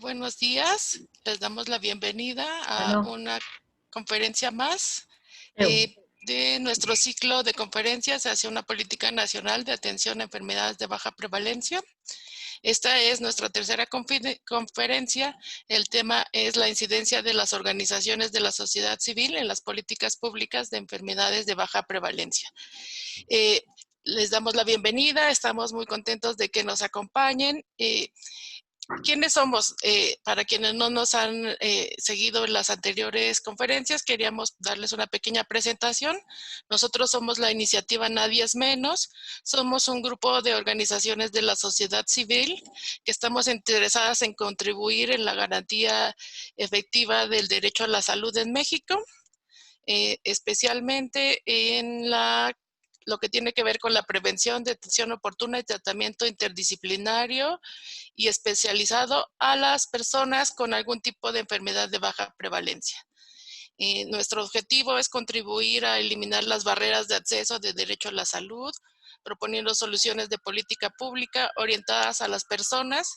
buenos días. Les damos la bienvenida a Bueno, una conferencia más eu. de nuestro ciclo de conferencias hacia una política nacional de atención a enfermedades de baja prevalencia. Esta es nuestra tercera conferencia. El tema es la incidencia de las organizaciones de la sociedad civil en las políticas públicas de enfermedades de baja prevalencia. Eh, Les damos la bienvenida. Estamos muy contentos de que nos acompañen. ¿Quiénes somos? Para quienes no nos han seguido en las anteriores conferencias, queríamos darles una pequeña presentación. Nosotros somos la iniciativa Nadie es Menos. Somos un grupo de organizaciones de la sociedad civil que estamos interesadas en contribuir en la garantía efectiva del derecho a la salud en México, especialmente en lo que tiene que ver con la prevención, detención oportuna y tratamiento interdisciplinario y especializado a las personas con algún tipo de enfermedad de baja prevalencia. Nuestro objetivo es contribuir a eliminar las barreras de acceso de derecho a la salud, proponiendo soluciones de política pública orientadas a las personas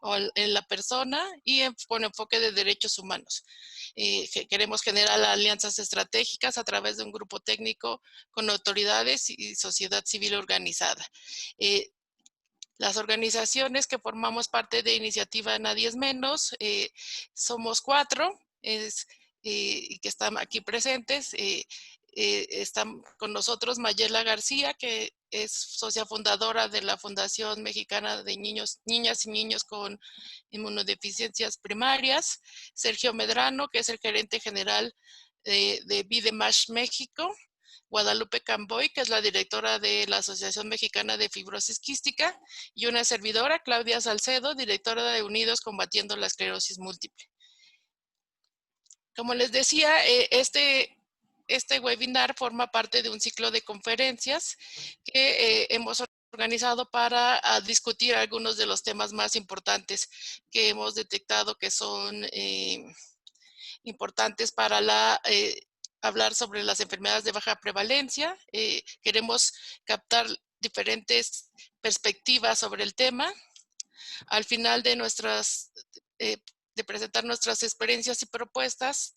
o en la persona y con enfoque de derechos humanos. Queremos generar alianzas estratégicas a través de un grupo técnico con autoridades y sociedad civil organizada. Las organizaciones que formamos parte de Iniciativa Nadie es Menos, somos 4 y que están aquí presentes. Están con nosotros Mayela García, que es socia fundadora de la Fundación Mexicana de Niñas y Niños con Inmunodeficiencias Primarias. Sergio Medrano, que es el gerente general de VIDEMASH México. Guadalupe Camboy, que es la directora de la Asociación Mexicana de Fibrosis Quística, y una servidora, Claudia Salcedo, directora de Unidos Combatiendo la Esclerosis Múltiple. Como les decía, este webinar forma parte de un ciclo de conferencias que hemos organizado para discutir algunos de los temas más importantes que hemos detectado que son importantes para hablar sobre las enfermedades de baja prevalencia. Queremos captar diferentes perspectivas sobre el tema. Al final de de presentar nuestras experiencias y propuestas,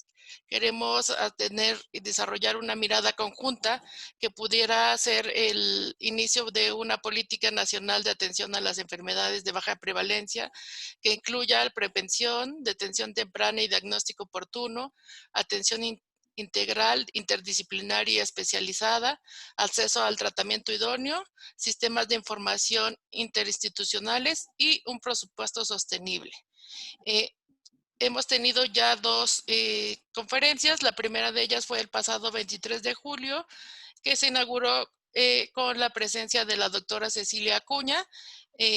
queremos tener y desarrollar una mirada conjunta que pudiera ser el inicio de una política nacional de atención a las enfermedades de baja prevalencia que incluya prevención, detención temprana y diagnóstico oportuno, atención integral, interdisciplinaria y especializada, acceso al tratamiento idóneo, sistemas de información interinstitucionales y un presupuesto sostenible. Hemos tenido ya dos conferencias. La primera de ellas fue el pasado 23 de julio, que se inauguró con la presencia de la doctora Cecilia Acuña,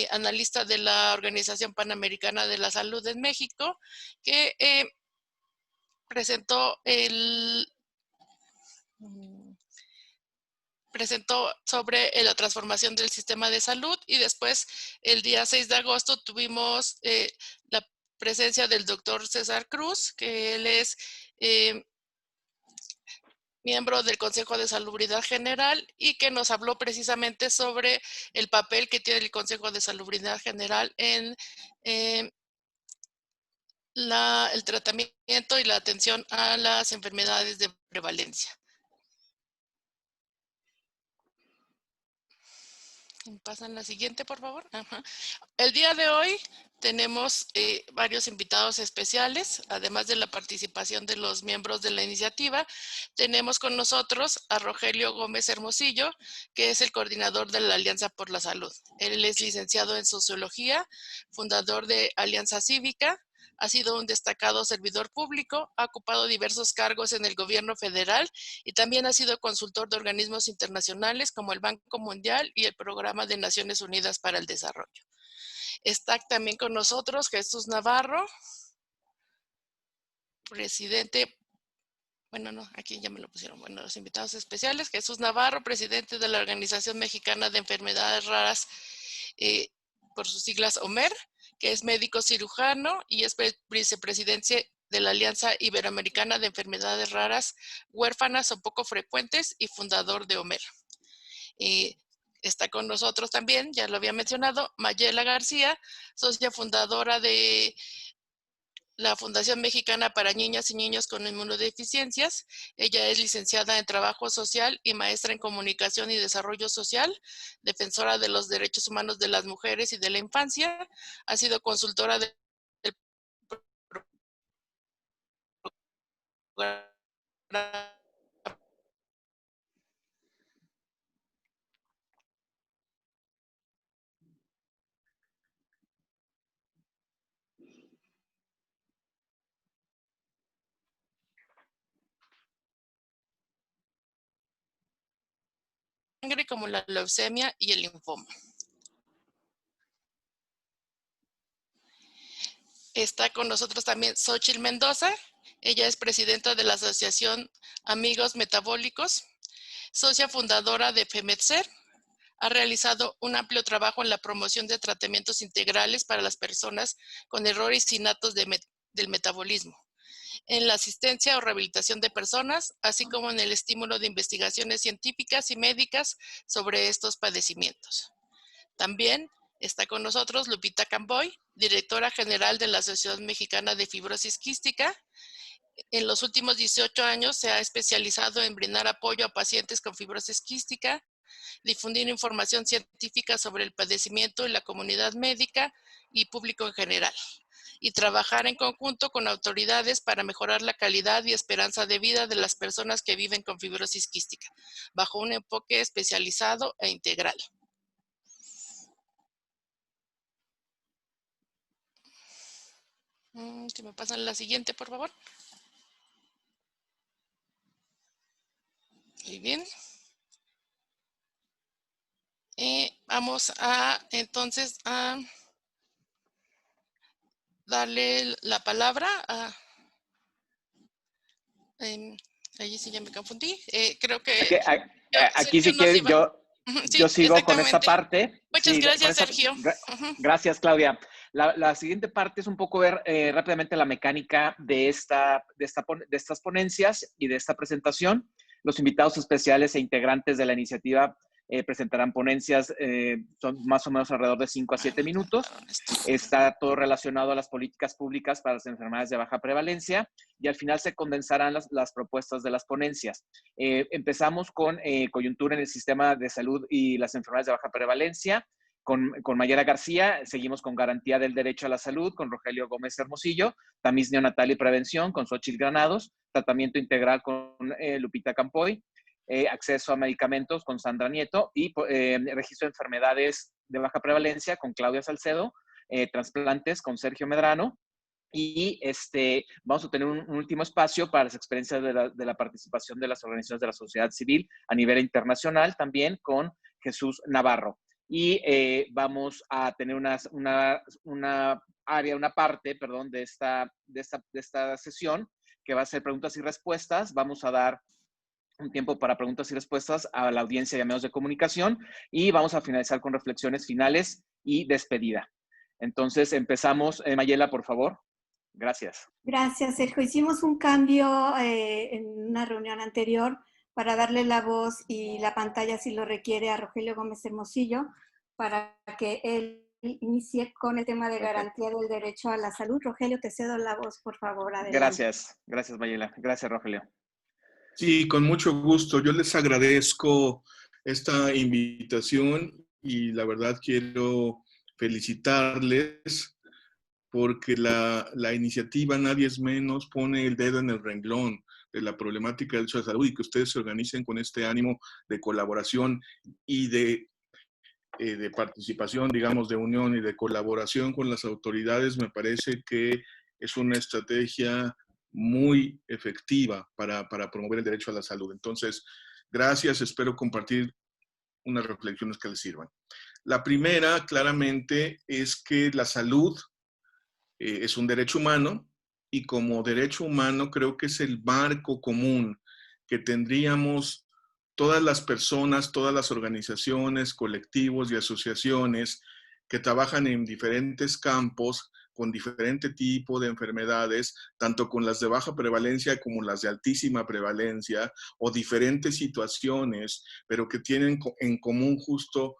analista de la Organización Panamericana de la Salud en México, que presentó sobre la transformación del sistema de salud. Y después, el día 6 de agosto, tuvimos la presencia del doctor César Cruz, que él es miembro del Consejo de Salubridad General y que nos habló precisamente sobre el papel que tiene el Consejo de Salubridad General en el tratamiento y la atención a las enfermedades de prevalencia. ¿Pasan la siguiente, por favor? Ajá. El día de hoy tenemos varios invitados especiales, además de la participación de los miembros de la iniciativa. Tenemos con nosotros a Rogelio Gómez Hermosillo, que es el coordinador de la Alianza por la Salud. Él es licenciado en Sociología, fundador de Alianza Cívica, ha sido un destacado servidor público, ha ocupado diversos cargos en el gobierno federal y también ha sido consultor de organismos internacionales como el Banco Mundial y el Programa de Naciones Unidas para el Desarrollo. Está también con nosotros Jesús Navarro, presidente, bueno, no, aquí ya me lo pusieron, bueno, los invitados especiales, Jesús Navarro, presidente de la Organización Mexicana de Enfermedades Raras, por sus siglas OMER, que es médico cirujano y es vicepresidente de la Alianza Iberoamericana de Enfermedades Raras, Huérfanas o Poco Frecuentes y fundador de OMER. Está con nosotros también, ya lo había mencionado, Mayela García, socia fundadora de la Fundación Mexicana para Niñas y Niños con Inmunodeficiencias. Ella es licenciada en Trabajo Social y maestra en Comunicación y Desarrollo Social, defensora de los derechos humanos de las mujeres y de la infancia. Ha sido consultora del programa sangre como la leucemia y el linfoma. Está con nosotros también Xochitl Mendoza. Ella es presidenta de la Asociación Amigos Metabólicos, socia fundadora de FEMETSER. Ha realizado un amplio trabajo en la promoción de tratamientos integrales para las personas con errores innatos del metabolismo, en la asistencia o rehabilitación de personas, así como en el estímulo de investigaciones científicas y médicas sobre estos padecimientos. También está con nosotros Lupita Camboy, directora general de la Asociación Mexicana de Fibrosis Quística. En los últimos 18 años se ha especializado en brindar apoyo a pacientes con fibrosis quística, difundir información científica sobre el padecimiento en la comunidad médica y público en general, y trabajar en conjunto con autoridades para mejorar la calidad y esperanza de vida de las personas que viven con fibrosis quística, bajo un enfoque especializado e integral. Si me pasan la siguiente, por favor. Muy bien. Vamos a entonces a darle la palabra a... allí sí ya me confundí. Creo que Aquí Sergio si nos quieres, iba. Sí, yo sigo con esta exactamente. parte. Muchas Sí, gracias, Sergio. gracias, Claudia. La siguiente parte es un poco ver rápidamente la mecánica de estas ponencias y de esta presentación. Los invitados especiales e integrantes de la iniciativa presentarán ponencias, son más o menos alrededor de 5 a 7 minutos. Está todo relacionado a las políticas públicas para las enfermedades de baja prevalencia y al final se condensarán las propuestas de las ponencias. Empezamos con coyuntura en el sistema de salud y las enfermedades de baja prevalencia, con Mayela García. Seguimos con garantía del derecho a la salud, con Rogelio Gómez Hermosillo, tamiz neonatal y prevención, con Xochitl Granados, tratamiento integral con Lupita Campoy, acceso a medicamentos con Sandra Nieto y registro de enfermedades de baja prevalencia con Claudia Salcedo, trasplantes con Sergio Medrano. Y vamos a tener un último espacio para las experiencias de la participación de las organizaciones de la sociedad civil a nivel internacional, también con Jesús Navarro. Y vamos a tener una parte, perdón, de esta sesión, que va a ser preguntas y respuestas. Vamos a dar un tiempo para preguntas y respuestas a la audiencia y a medios de comunicación y vamos a finalizar con reflexiones finales y despedida. Entonces, empezamos. Mayela, por favor. Gracias. Gracias, Sergio. Hicimos un cambio en una reunión anterior para darle la voz y la pantalla, si lo requiere, a Rogelio Gómez Hermosillo, para que él inicie con el tema de garantía del derecho a la salud. Rogelio, te cedo la voz, por favor. Adelante. Gracias, Mayela. Gracias, Rogelio. Sí, con mucho gusto. Yo les agradezco esta invitación y la verdad quiero felicitarles porque la iniciativa Nadie es Menos pone el dedo en el renglón de la problemática del derecho a la salud y que ustedes se organicen con este ánimo de colaboración y de participación, digamos, de unión y de colaboración con las autoridades, me parece que es una estrategia muy efectiva para promover el derecho a la salud. Entonces, gracias, espero compartir unas reflexiones que les sirvan. La primera, claramente, es que la salud es un derecho humano y como derecho humano creo que es el marco común que tendríamos todas las personas, todas las organizaciones, colectivos y asociaciones que trabajan en diferentes campos con diferente tipo de enfermedades, tanto con las de baja prevalencia como las de altísima prevalencia, o diferentes situaciones, pero que tienen en común justo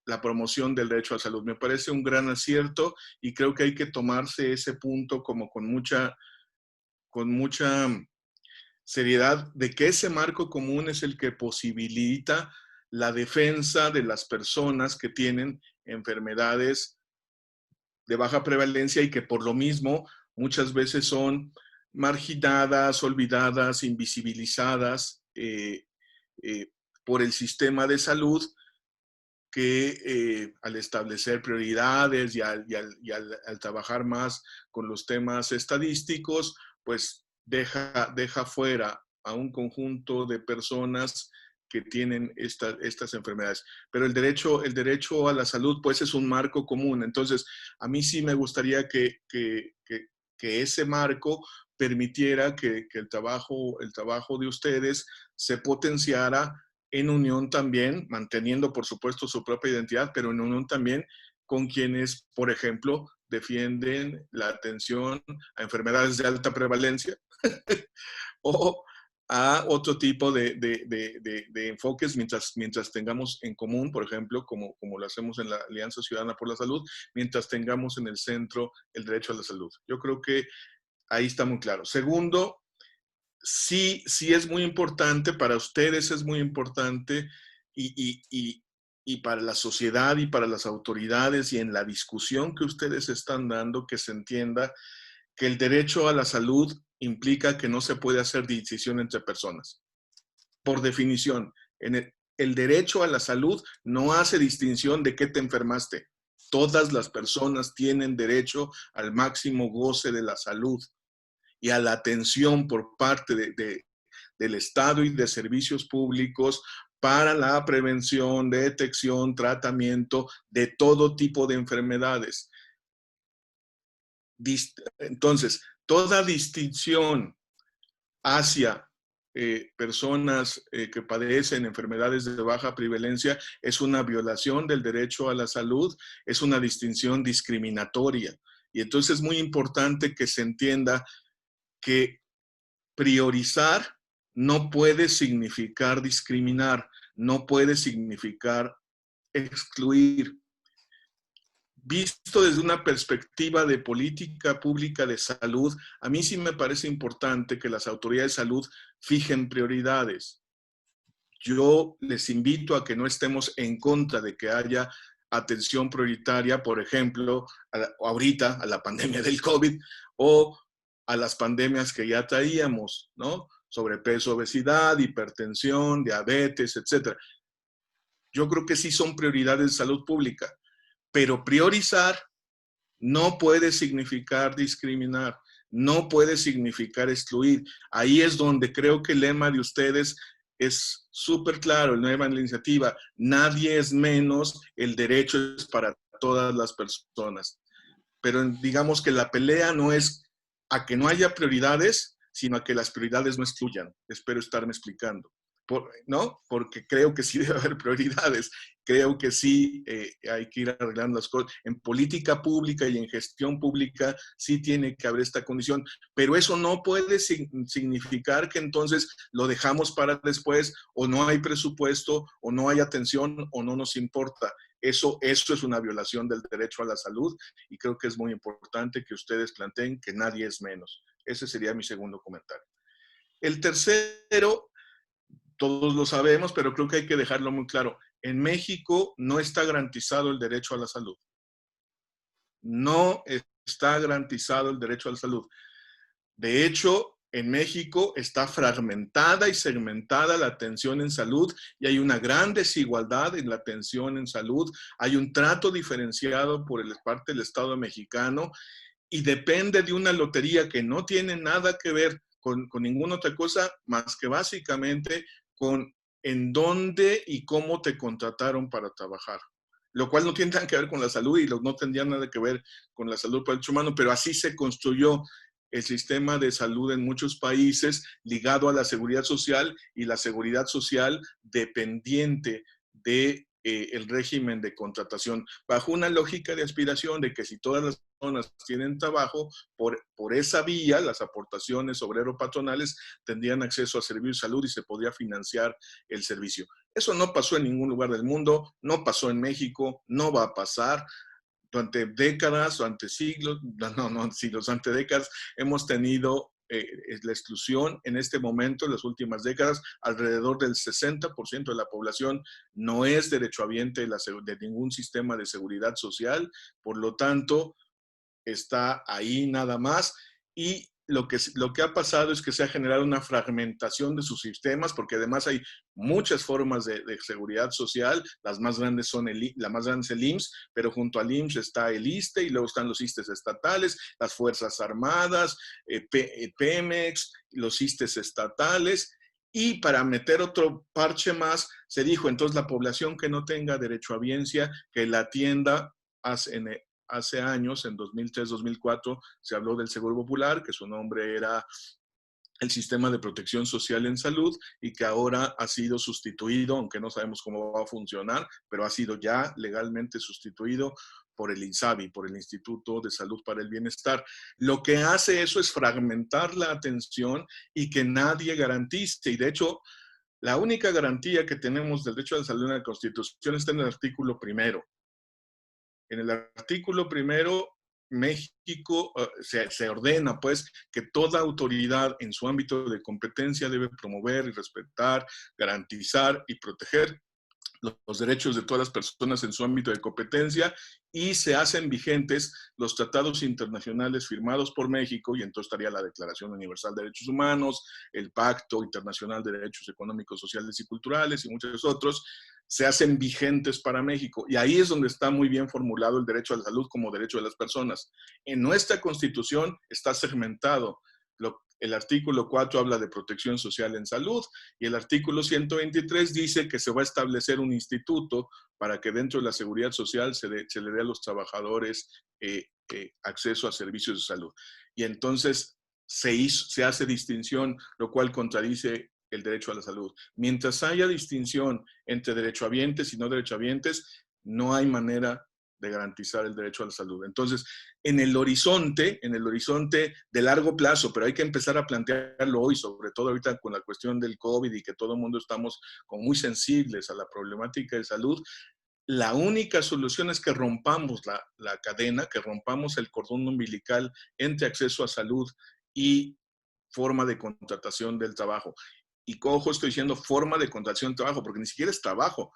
la promoción del derecho a la salud. Me parece un gran acierto y creo que hay que tomarse ese punto como con mucha seriedad de que ese marco común es el que posibilita la defensa de las personas que tienen enfermedades de baja prevalencia y que por lo mismo muchas veces son marginadas, olvidadas, invisibilizadas por el sistema de salud, que al establecer prioridades y al trabajar más con los temas estadísticos, pues deja fuera a un conjunto de personas que tienen estas enfermedades. Pero el derecho a la salud, pues es un marco común. Entonces, a mí sí me gustaría que ese marco permitiera que el trabajo de ustedes se potenciara en unión también, manteniendo por supuesto su propia identidad, pero en unión también con quienes, por ejemplo, defienden la atención a enfermedades de alta prevalencia o a otro tipo de enfoques mientras tengamos en común, por ejemplo, como lo hacemos en la Alianza Ciudadana por la Salud, mientras tengamos en el centro el derecho a la salud. Yo creo que ahí está muy claro. Segundo, sí es muy importante, para ustedes es muy importante y para la sociedad y para las autoridades y en la discusión que ustedes están dando, que se entienda que el derecho a la salud implica que no se puede hacer distinción entre personas. Por definición, el derecho a la salud no hace distinción de qué te enfermaste. Todas las personas tienen derecho al máximo goce de la salud y a la atención por parte del Estado y de servicios públicos para la prevención, detección, tratamiento de todo tipo de enfermedades. Entonces, toda distinción hacia personas que padecen enfermedades de baja prevalencia es una violación del derecho a la salud, es una distinción discriminatoria. Y entonces es muy importante que se entienda que priorizar no puede significar discriminar, no puede significar excluir. Visto desde una perspectiva de política pública de salud, a mí sí me parece importante que las autoridades de salud fijen prioridades. Yo les invito a que no estemos en contra de que haya atención prioritaria, por ejemplo, ahorita a la pandemia del COVID o a las pandemias que ya traíamos, ¿no? Sobrepeso, obesidad, hipertensión, diabetes, etc. Yo creo que sí son prioridades de salud pública, pero priorizar no puede significar discriminar, no puede significar excluir. Ahí es donde creo que el lema de ustedes es súper claro, el lema de la iniciativa: nadie es menos, el derecho es para todas las personas. Pero digamos que la pelea no es a que no haya prioridades, sino a que las prioridades no excluyan. Espero estarme explicando. ¿No? Porque creo que sí debe haber prioridades, creo que sí hay que ir arreglando las cosas. En política pública y en gestión pública sí tiene que haber esta condición, pero eso no puede significar que entonces lo dejamos para después, o no hay presupuesto, o no hay atención, o no nos importa. Eso es una violación del derecho a la salud y creo que es muy importante que ustedes planteen que nadie es menos. Ese sería mi segundo comentario. El tercero, todos lo sabemos, pero creo que hay que dejarlo muy claro. En México no está garantizado el derecho a la salud. No está garantizado el derecho a la salud. De hecho, en México está fragmentada y segmentada la atención en salud y hay una gran desigualdad en la atención en salud. Hay un trato diferenciado por parte del Estado mexicano y depende de una lotería que no tiene nada que ver con ninguna otra cosa más que básicamente con en dónde y cómo te contrataron para trabajar. Lo cual no tiene nada que ver con la salud y no tendría nada que ver con la salud para el ser humano, pero así se construyó el sistema de salud en muchos países ligado a la seguridad social y la seguridad social dependiente de el régimen de contratación, bajo una lógica de aspiración de que si todas las personas tienen trabajo, por esa vía, las aportaciones obrero-patronales tendrían acceso a servicios de salud y se podría financiar el servicio. Eso no pasó en ningún lugar del mundo, no pasó en México, no va a pasar. Durante décadas, durante siglos, no siglos, durante décadas hemos tenido la exclusión. En este momento, en las últimas décadas, alrededor del 60% de la población no es derechohabiente de ningún sistema de seguridad social, por lo tanto, está ahí nada más. Y lo que ha pasado es que se ha generado una fragmentación de sus sistemas, porque además hay muchas formas de seguridad social. Las más grandes son la más grande es el IMSS, pero junto al IMSS está el ISSSTE y luego están los ISSSTEs estatales, las Fuerzas Armadas, Pemex, los ISSSTEs estatales. Y para meter otro parche más, se dijo, entonces la población que no tenga derechohabiencia, que la atienda hace años, en 2003-2004, se habló del Seguro Popular, que su nombre era el Sistema de Protección Social en Salud, y que ahora ha sido sustituido, aunque no sabemos cómo va a funcionar, pero ha sido ya legalmente sustituido por el INSABI, por el Instituto de Salud para el Bienestar. Lo que hace eso es fragmentar la atención y que nadie garantice. Y de hecho, la única garantía que tenemos del derecho a la salud en la Constitución está en el artículo 1. En el artículo 1, México se ordena, pues, que toda autoridad en su ámbito de competencia debe promover y respetar, garantizar y proteger los derechos de todas las personas en su ámbito de competencia, y se hacen vigentes los tratados internacionales firmados por México, y entonces estaría la Declaración Universal de Derechos Humanos, el Pacto Internacional de Derechos Económicos, Sociales y Culturales, y muchos otros, se hacen vigentes para México. Y ahí es donde está muy bien formulado el derecho a la salud como derecho de las personas. En nuestra Constitución está segmentado. El artículo 4 habla de protección social en salud, y el artículo 123 dice que se va a establecer un instituto para que dentro de la seguridad social se le dé a los trabajadores acceso a servicios de salud. Y entonces se hace distinción, lo cual contradice el derecho a la salud. Mientras haya distinción entre derechohabientes y no derechohabientes, no hay manera de garantizar el derecho a la salud. Entonces, en el horizonte de largo plazo, pero hay que empezar a plantearlo hoy, sobre todo ahorita con la cuestión del COVID y que todo el mundo estamos como muy sensibles a la problemática de salud, la única solución es que rompamos la cadena, que rompamos el cordón umbilical entre acceso a salud y forma de contratación del trabajo. Y cojo, estoy diciendo forma de contratación del trabajo, porque ni siquiera es trabajo.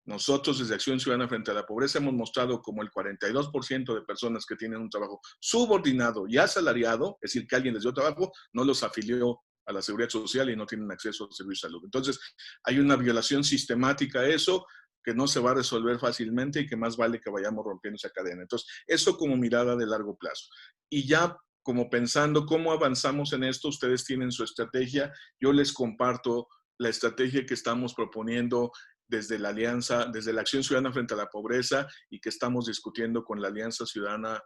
Nosotros desde Acción Ciudadana frente a la Pobreza hemos mostrado como el 42% de personas que tienen un trabajo subordinado y asalariado, es decir, que alguien les dio trabajo, no los afilió a la Seguridad Social y no tienen acceso al servicio de salud. Entonces, hay una violación sistemática a eso que no se va a resolver fácilmente y que más vale que vayamos rompiendo esa cadena. Entonces, eso como mirada de largo plazo. Y ya como pensando cómo avanzamos en esto, ustedes tienen su estrategia, yo les comparto la estrategia que estamos proponiendo desde la Alianza, desde la Acción Ciudadana frente a la Pobreza, y que estamos discutiendo con la Alianza Ciudadana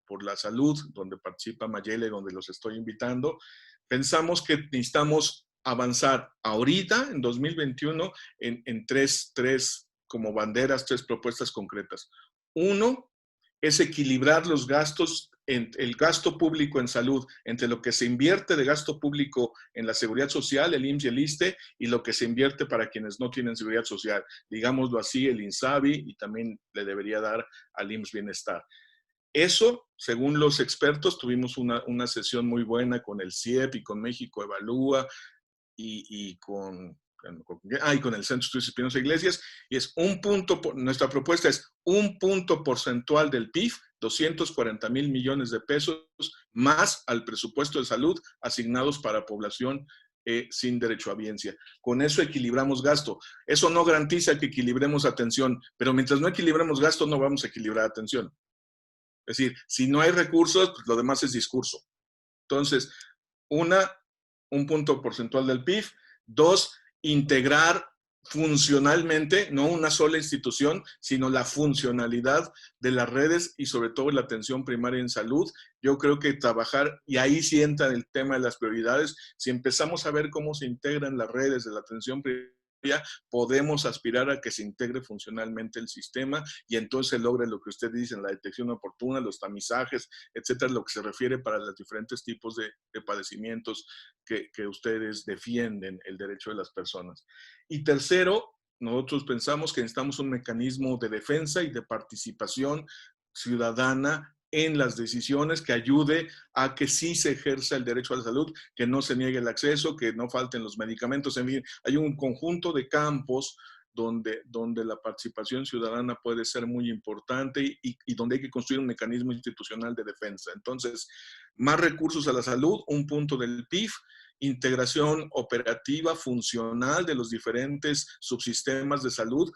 por la Salud, donde participa Mayele, donde los estoy invitando. Pensamos que necesitamos avanzar ahorita, en 2021, en tres como banderas, tres propuestas concretas. Uno es equilibrar los gastos, el gasto público en salud, entre lo que se invierte de gasto público en la seguridad social, el IMSS y el ISSSTE, y lo que se invierte para quienes no tienen seguridad social. Digámoslo así, el INSABI, y también le debería dar al IMSS Bienestar. Eso, según los expertos, tuvimos una sesión muy buena con el CIEP y con México Evalúa y con el Centro de Estudios Espinosa Iglesias, y es nuestra propuesta es 1 punto porcentual del PIB, 240,000 millones de pesos, más al presupuesto de salud asignados para población sin derechohabiencia. Con eso equilibramos gasto. Eso no garantiza que equilibremos atención, pero mientras no equilibremos gasto, no vamos a equilibrar atención. Es decir, si no hay recursos, pues lo demás es discurso. Entonces, 1 punto porcentual del PIB. 2, integrar funcionalmente, no una sola institución, sino la funcionalidad de las redes y sobre todo la atención primaria en salud. Yo creo que trabajar, y ahí sí entra el tema de las prioridades, si empezamos a ver cómo se integran las redes de la atención primaria podemos aspirar a que se integre funcionalmente el sistema y entonces se logre lo que usted dice, la detección oportuna, los tamizajes, etcétera, lo que se refiere para los diferentes tipos de padecimientos que ustedes defienden el derecho de las personas. Y tercero, nosotros pensamos que necesitamos un mecanismo de defensa y de participación ciudadana en las decisiones que ayude a que sí se ejerza el derecho a la salud, que no se niegue el acceso, que no falten los medicamentos, en fin, hay un conjunto de campos donde la participación ciudadana puede ser muy importante y donde hay que construir un mecanismo institucional de defensa. Entonces, más recursos a la salud, un punto del PIF, integración operativa, funcional de los diferentes subsistemas de salud,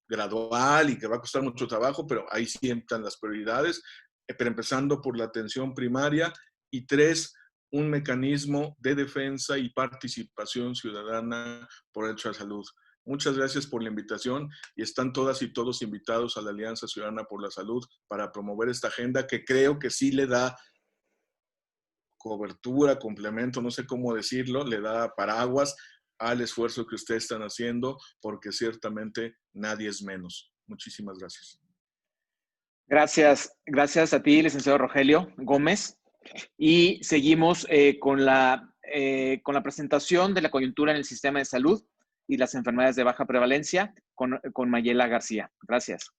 gradual y que va a costar mucho trabajo, pero ahí sí entran las prioridades, pero empezando por la atención primaria. Y 3, un mecanismo de defensa y participación ciudadana por el derecho a la salud. Muchas gracias por la invitación y están todas y todos invitados a la Alianza Ciudadana por la Salud para promover esta agenda que creo que sí le da cobertura, complemento, no sé cómo decirlo, le da paraguas al esfuerzo que ustedes están haciendo, porque ciertamente nadie es menos. Muchísimas gracias. Gracias a ti, licenciado Rogelio Gómez. Y seguimos con la presentación de la coyuntura en el sistema de salud y las enfermedades de baja prevalencia con Mayela García. Gracias.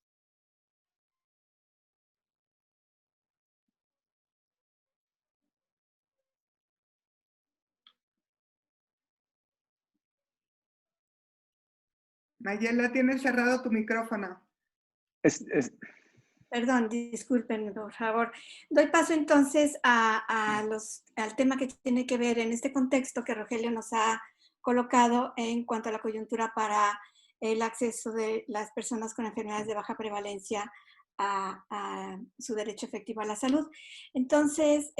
Mayela, tienes cerrado tu micrófono. Perdón, disculpen, por favor. Doy paso entonces al tema que tiene que ver en este contexto que Rogelio nos ha colocado en cuanto a la coyuntura para el acceso de las personas con enfermedades de baja prevalencia a su derecho efectivo a la salud. Entonces,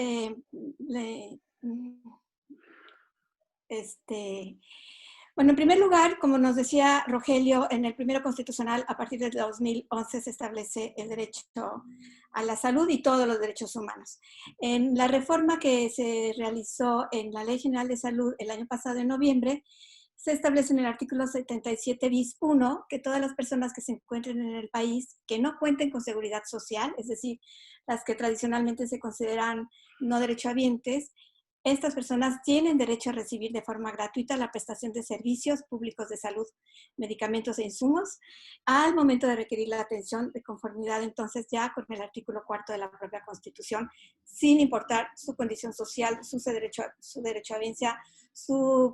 bueno, en primer lugar, como nos decía Rogelio, en el primero constitucional, a partir del 2011 se establece el derecho a la salud y todos los derechos humanos. En la reforma que se realizó en la Ley General de Salud el año pasado, en noviembre, se establece en el artículo 77 bis 1 que todas las personas que se encuentren en el país que no cuenten con seguridad social, es decir, las que tradicionalmente se consideran no derechohabientes, estas personas tienen derecho a recibir de forma gratuita la prestación de servicios públicos de salud, medicamentos e insumos, al momento de requerir la atención de conformidad entonces ya con el artículo 4 de la propia Constitución, sin importar su condición social, su derechohabiencia, su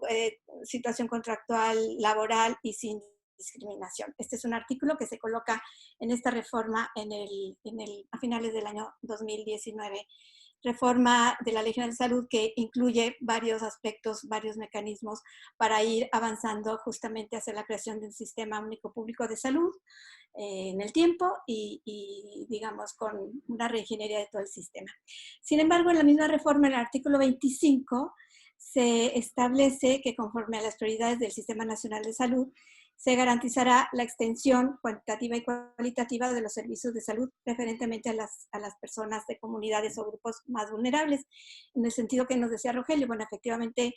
situación contractual, laboral y sin discriminación. Este es un artículo que se coloca en esta reforma a finales del año 2019. Reforma de la Ley General de Salud que incluye varios aspectos, varios mecanismos para ir avanzando justamente hacia la creación de un sistema único público de salud en el tiempo y digamos con una reingeniería de todo el sistema. Sin embargo, en la misma reforma, en el artículo 25, se establece que conforme a las prioridades del Sistema Nacional de Salud, se garantizará la extensión cuantitativa y cualitativa de los servicios de salud preferentemente a las personas de comunidades o grupos más vulnerables. En el sentido que nos decía Rogelio, bueno, efectivamente,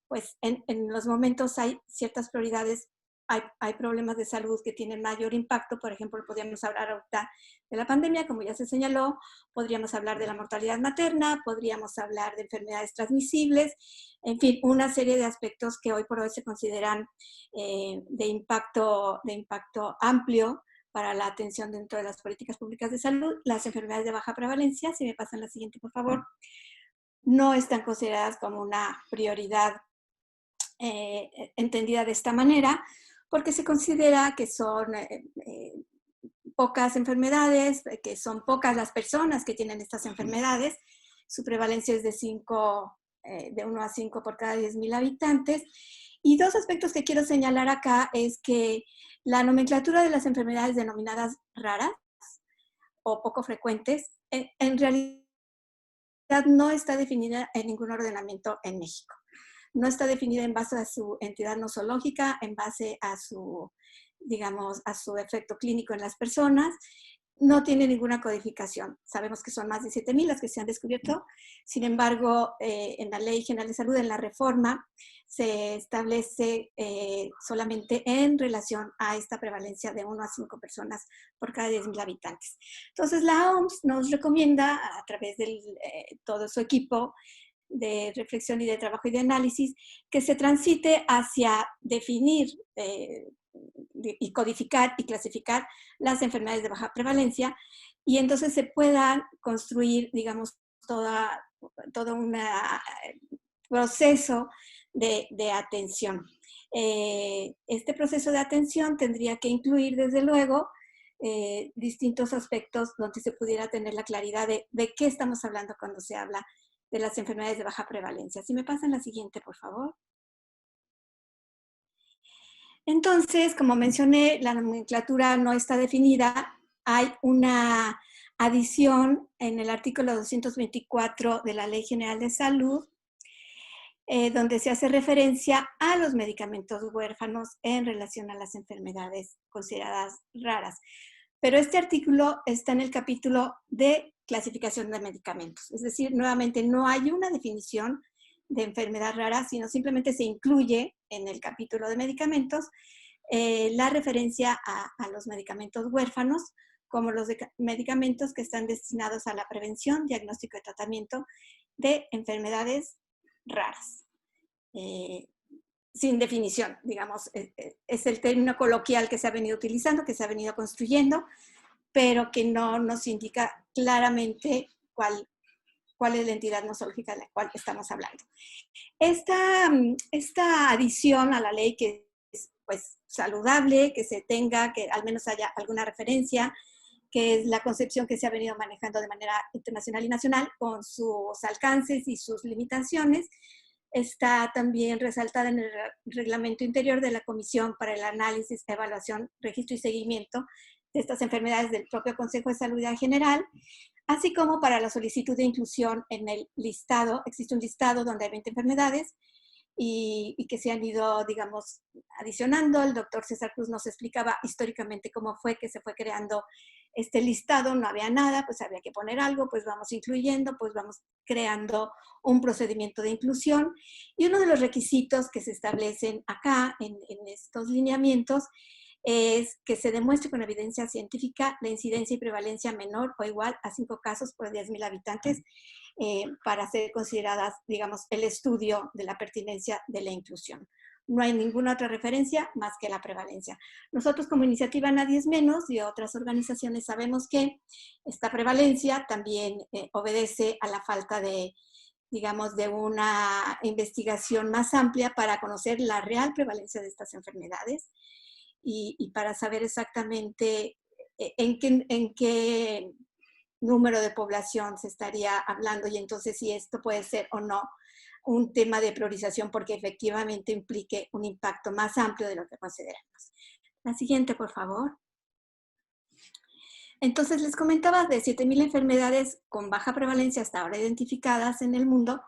pues en los momentos hay ciertas prioridades, hay problemas de salud que tienen mayor impacto. Por ejemplo, podríamos hablar ahorita de la pandemia, como ya se señaló, podríamos hablar de la mortalidad materna, podríamos hablar de enfermedades transmisibles, en fin, una serie de aspectos que hoy por hoy se consideran de impacto amplio para la atención dentro de las políticas públicas de salud. Las enfermedades de baja prevalencia, si me pasan la siguiente, por favor, no están consideradas como una prioridad entendida de esta manera, porque se considera que son pocas enfermedades, que son pocas las personas que tienen estas enfermedades. Su prevalencia es de 1 a 5 por cada 10,000 habitantes. Y dos aspectos que quiero señalar acá es que la nomenclatura de las enfermedades denominadas raras o poco frecuentes, en realidad no está definida en ningún ordenamiento en México. No está definida en base a su entidad nosológica, en base a su, digamos, a su efecto clínico en las personas. no tiene ninguna codificación. Sabemos que son más de 7,000 las que se han descubierto. Sin embargo, en la Ley General de Salud, en la reforma, se establece solamente en relación a esta prevalencia de 1 a 5 personas por cada 10,000 habitantes. Entonces, la OMS nos recomienda, a través de todo su equipo de reflexión y de trabajo y de análisis, que se transite hacia definir y codificar y clasificar las enfermedades de baja prevalencia, y entonces se pueda construir, digamos, todo un proceso de atención. Este proceso de atención tendría que incluir, desde luego, distintos aspectos donde se pudiera tener la claridad de qué estamos hablando cuando se habla de las enfermedades de baja prevalencia. Si me pasan la siguiente, por favor. Entonces, como mencioné, la nomenclatura no está definida. Hay una adición en el artículo 224 de la Ley General de Salud, donde se hace referencia a los medicamentos huérfanos en relación a las enfermedades consideradas raras. Pero este artículo está en el capítulo de clasificación de medicamentos. Es decir, nuevamente no hay una definición de enfermedad rara, sino simplemente se incluye en el capítulo de medicamentos la referencia a los medicamentos huérfanos, como los medicamentos que están destinados a la prevención, diagnóstico y tratamiento de enfermedades raras. Sin definición, digamos, es el término coloquial que se ha venido utilizando, que se ha venido construyendo, pero que no nos indica claramente cuál es la entidad nosológica de la cual estamos hablando. Esta adición a la ley, que es pues saludable, que se tenga, que al menos haya alguna referencia, que es la concepción que se ha venido manejando de manera internacional y nacional, con sus alcances y sus limitaciones, está también resaltada en el reglamento interior de la Comisión para el Análisis, Evaluación, Registro y Seguimiento de estas enfermedades del propio Consejo de Salud General, así como para la solicitud de inclusión en el listado. Existe un listado donde hay 20 enfermedades y que se han ido, digamos, adicionando. El doctor César Cruz nos explicaba históricamente cómo fue que se fue creando este listado. No había nada, pues había que poner algo, pues vamos incluyendo, pues vamos creando un procedimiento de inclusión. Y uno de los requisitos que se establecen acá en estos lineamientos es que se demuestre con evidencia científica la incidencia y prevalencia menor o igual a 5 casos por 10,000 habitantes para ser consideradas, digamos, el estudio de la pertinencia de la inclusión. No hay ninguna otra referencia más que la prevalencia. Nosotros, como iniciativa Nadie es Menos y otras organizaciones, sabemos que esta prevalencia también obedece a la falta de, digamos, de una investigación más amplia para conocer la real prevalencia de estas enfermedades y para saber exactamente en qué número de población se estaría hablando, y entonces si esto puede ser o no un tema de priorización, porque efectivamente implique un impacto más amplio de lo que consideramos. La siguiente, por favor. Entonces les comentaba de 7,000 enfermedades con baja prevalencia hasta ahora identificadas en el mundo.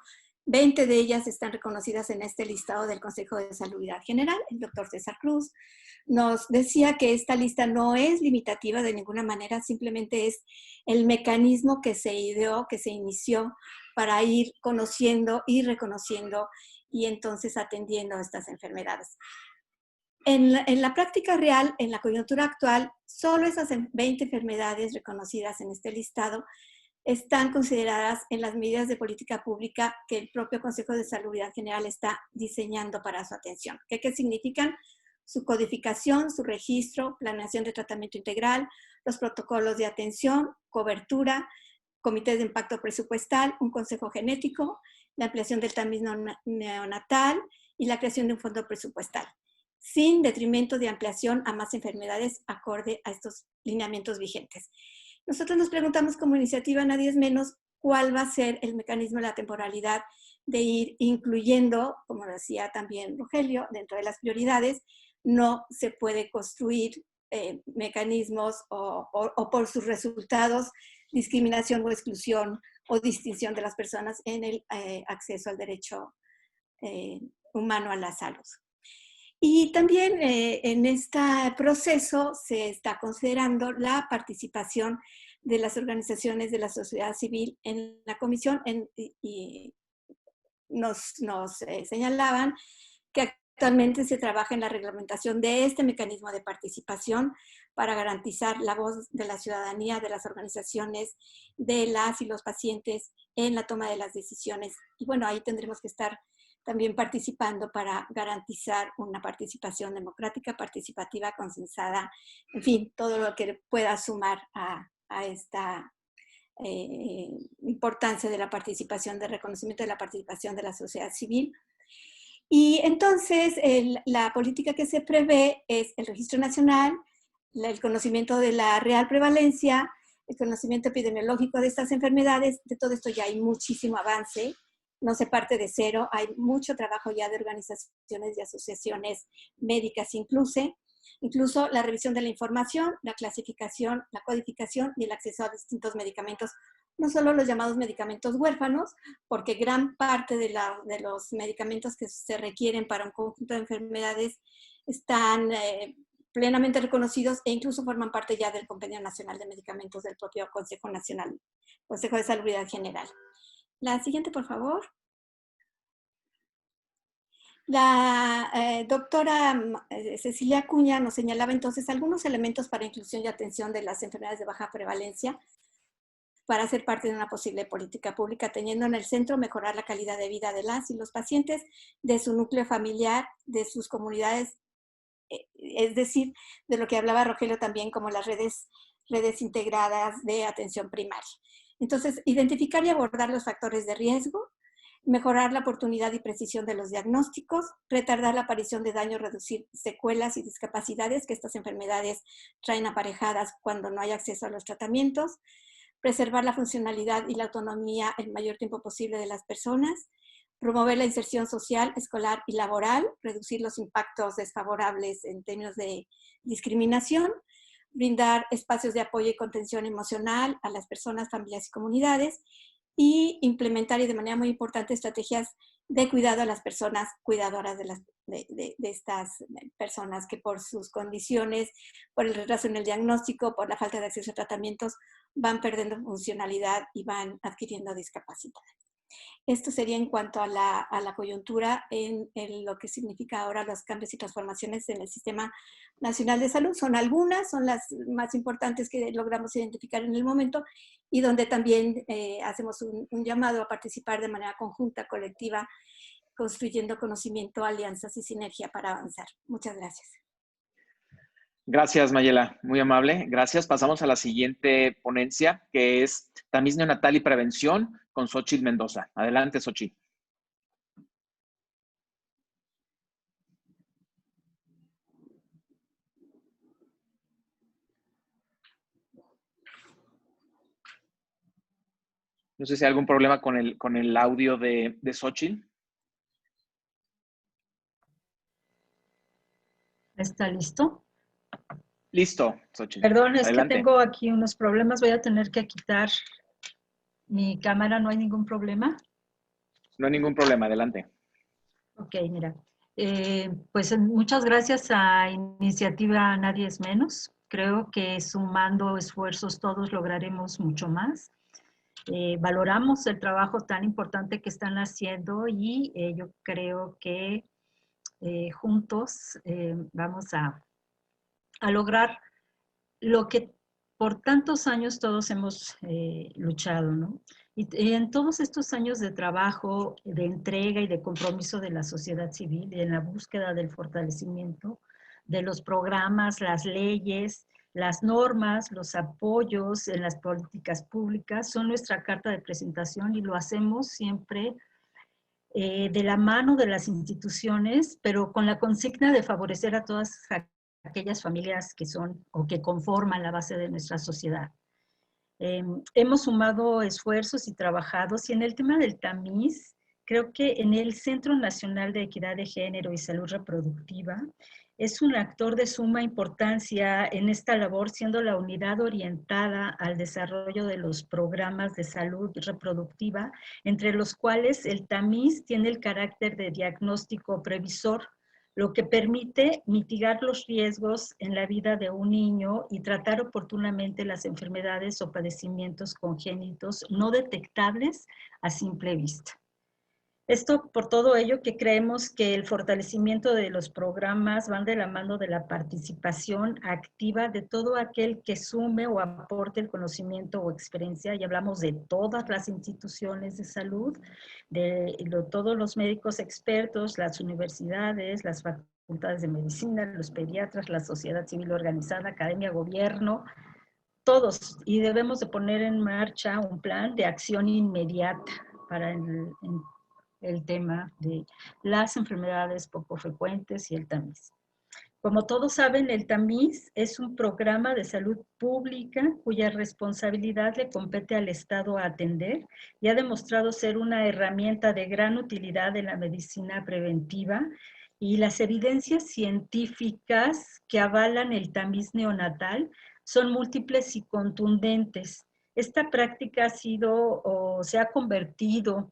20 de ellas están reconocidas en este listado del Consejo de Salud General. El doctor César Cruz nos decía que esta lista no es limitativa de ninguna manera, simplemente es el mecanismo que se ideó, que se inició para ir conociendo y reconociendo y entonces atendiendo a estas enfermedades. En la práctica real, en la coyuntura actual, solo esas 20 enfermedades reconocidas en este listado están consideradas en las medidas de política pública que el propio Consejo de Salud General está diseñando para su atención. ¿Qué significan? Su codificación, su registro, planeación de tratamiento integral, los protocolos de atención, cobertura, comités de impacto presupuestal, un consejo genético, la ampliación del tamiz neonatal y la creación de un fondo presupuestal, sin detrimento de ampliación a más enfermedades acorde a estos lineamientos vigentes. Nosotros nos preguntamos como iniciativa Nadie es Menos cuál va a ser el mecanismo de la temporalidad de ir incluyendo, como decía también Rogelio, dentro de las prioridades. No se puede construir mecanismos o por sus resultados discriminación o exclusión o distinción de las personas en el acceso al derecho humano a la salud. Y también en este proceso se está considerando la participación de las organizaciones de la sociedad civil en la comisión y nos señalaban que actualmente se trabaja en la reglamentación de este mecanismo de participación para garantizar la voz de la ciudadanía, de las organizaciones, de las y los pacientes en la toma de las decisiones. Y bueno, ahí tendremos que estar también participando para garantizar una participación democrática, participativa, consensada, en fin, todo lo que pueda sumar a esta importancia de la participación, de reconocimiento de la participación de la sociedad civil. Y entonces la política que se prevé es el registro nacional, el conocimiento de la real prevalencia, el conocimiento epidemiológico de estas enfermedades. De todo esto ya hay muchísimo avance, no se parte de cero, hay mucho trabajo ya de organizaciones y asociaciones médicas incluso la revisión de la información, la clasificación, la codificación y el acceso a distintos medicamentos, no solo los llamados medicamentos huérfanos, porque gran parte de los medicamentos que se requieren para un conjunto de enfermedades están plenamente reconocidos e incluso forman parte ya del Compendio Nacional de Medicamentos del propio Consejo Nacional, Consejo de Salubridad General. La siguiente, por favor. La doctora Cecilia Acuña nos señalaba entonces algunos elementos para inclusión y atención de las enfermedades de baja prevalencia para ser parte de una posible política pública, teniendo en el centro mejorar la calidad de vida de las y los pacientes, de su núcleo familiar, de sus comunidades, es decir, de lo que hablaba Rogelio también como las redes integradas de atención primaria. Entonces, identificar y abordar los factores de riesgo, mejorar la oportunidad y precisión de los diagnósticos, retardar la aparición de daño, reducir secuelas y discapacidades que estas enfermedades traen aparejadas cuando no hay acceso a los tratamientos, preservar la funcionalidad y la autonomía el mayor tiempo posible de las personas, promover la inserción social, escolar y laboral, reducir los impactos desfavorables en términos de discriminación, brindar espacios de apoyo y contención emocional a las personas, familias y comunidades, y implementar, y de manera muy importante, estrategias de cuidado a las personas cuidadoras de estas personas que por sus condiciones, por el retraso en el diagnóstico, por la falta de acceso a tratamientos, van perdiendo funcionalidad y van adquiriendo discapacidades. Esto sería en cuanto a la coyuntura en lo que significa ahora los cambios y transformaciones en el Sistema Nacional de Salud. Son algunas, son las más importantes que logramos identificar en el momento y donde también hacemos un llamado a participar de manera conjunta, colectiva, construyendo conocimiento, alianzas y sinergia para avanzar. Muchas gracias. Gracias, Mayela. Muy amable. Gracias. Pasamos a la siguiente ponencia, que es Tamiz Neonatal y Prevención, con Xochitl Mendoza. Adelante, Xochitl. No sé si hay algún problema con el audio de Xochitl. ¿Está listo? Listo, Xochitl. Perdón, es Adelante. que tengo aquí unos problemas. Voy a tener que quitar mi cámara. ¿No hay ningún problema? No hay ningún problema. Adelante. Ok, mira. Pues muchas gracias a Iniciativa Nadie es Menos. Creo que sumando esfuerzos todos lograremos mucho más. Valoramos el trabajo tan importante que están haciendo y yo creo que juntos vamos a lograr lo que por tantos años todos hemos luchado, ¿no? Y en todos estos años de trabajo, de entrega y de compromiso de la sociedad civil, en la búsqueda del fortalecimiento de los programas, las leyes, las normas, los apoyos en las políticas públicas, son nuestra carta de presentación y lo hacemos siempre de la mano de las instituciones, pero con la consigna de favorecer a todas aquellas familias que son o que conforman la base de nuestra sociedad. Hemos sumado esfuerzos y trabajados, y en el tema del tamiz, creo que en el Centro Nacional de Equidad de Género y Salud Reproductiva es un actor de suma importancia en esta labor, siendo la unidad orientada al desarrollo de los programas de salud reproductiva, entre los cuales el tamiz tiene el carácter de diagnóstico previsor, lo que permite mitigar los riesgos en la vida de un niño y tratar oportunamente las enfermedades o padecimientos congénitos no detectables a simple vista. Esto por todo ello que creemos que el fortalecimiento de los programas van de la mano de la participación activa de todo aquel que sume o aporte el conocimiento o experiencia, y hablamos de todas las instituciones de salud, de todos los médicos expertos, las universidades, las facultades de medicina, los pediatras, la sociedad civil organizada, academia, gobierno, todos, y debemos de poner en marcha un plan de acción inmediata para el tema de las enfermedades poco frecuentes y el tamiz. Como todos saben, el tamiz es un programa de salud pública cuya responsabilidad le compete al Estado a atender y ha demostrado ser una herramienta de gran utilidad en la medicina preventiva, y las evidencias científicas que avalan el tamiz neonatal son múltiples y contundentes. Esta práctica ha sido o se ha convertido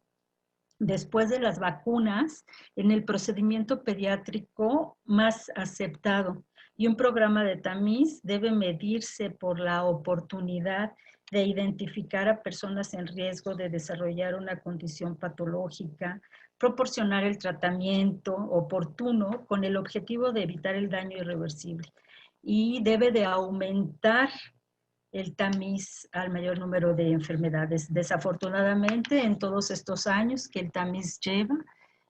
después de las vacunas en el procedimiento pediátrico más aceptado, y un programa de tamiz debe medirse por la oportunidad de identificar a personas en riesgo de desarrollar una condición patológica, proporcionar el tratamiento oportuno con el objetivo de evitar el daño irreversible, y debe de aumentar el tamiz al mayor número de enfermedades. Desafortunadamente, en todos estos años que el tamiz lleva,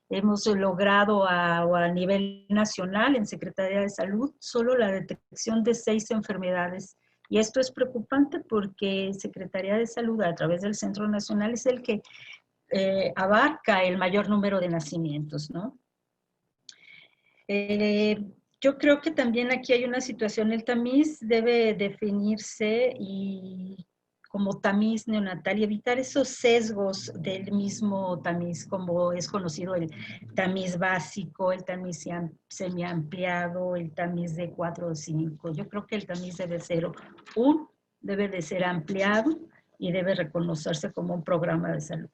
hemos logrado a nivel nacional, en Secretaría de Salud, solo la detección de 6 enfermedades. Y esto es preocupante porque Secretaría de Salud, a través del Centro Nacional, es el que abarca el mayor número de nacimientos, ¿no? Yo creo que también aquí hay una situación, el tamiz debe definirse como tamiz neonatal y evitar esos sesgos del mismo tamiz, como es conocido el tamiz básico, el tamiz semiampliado, el tamiz de 4 o 5. Yo creo que el tamiz debe de ser ampliado y debe reconocerse como un programa de salud.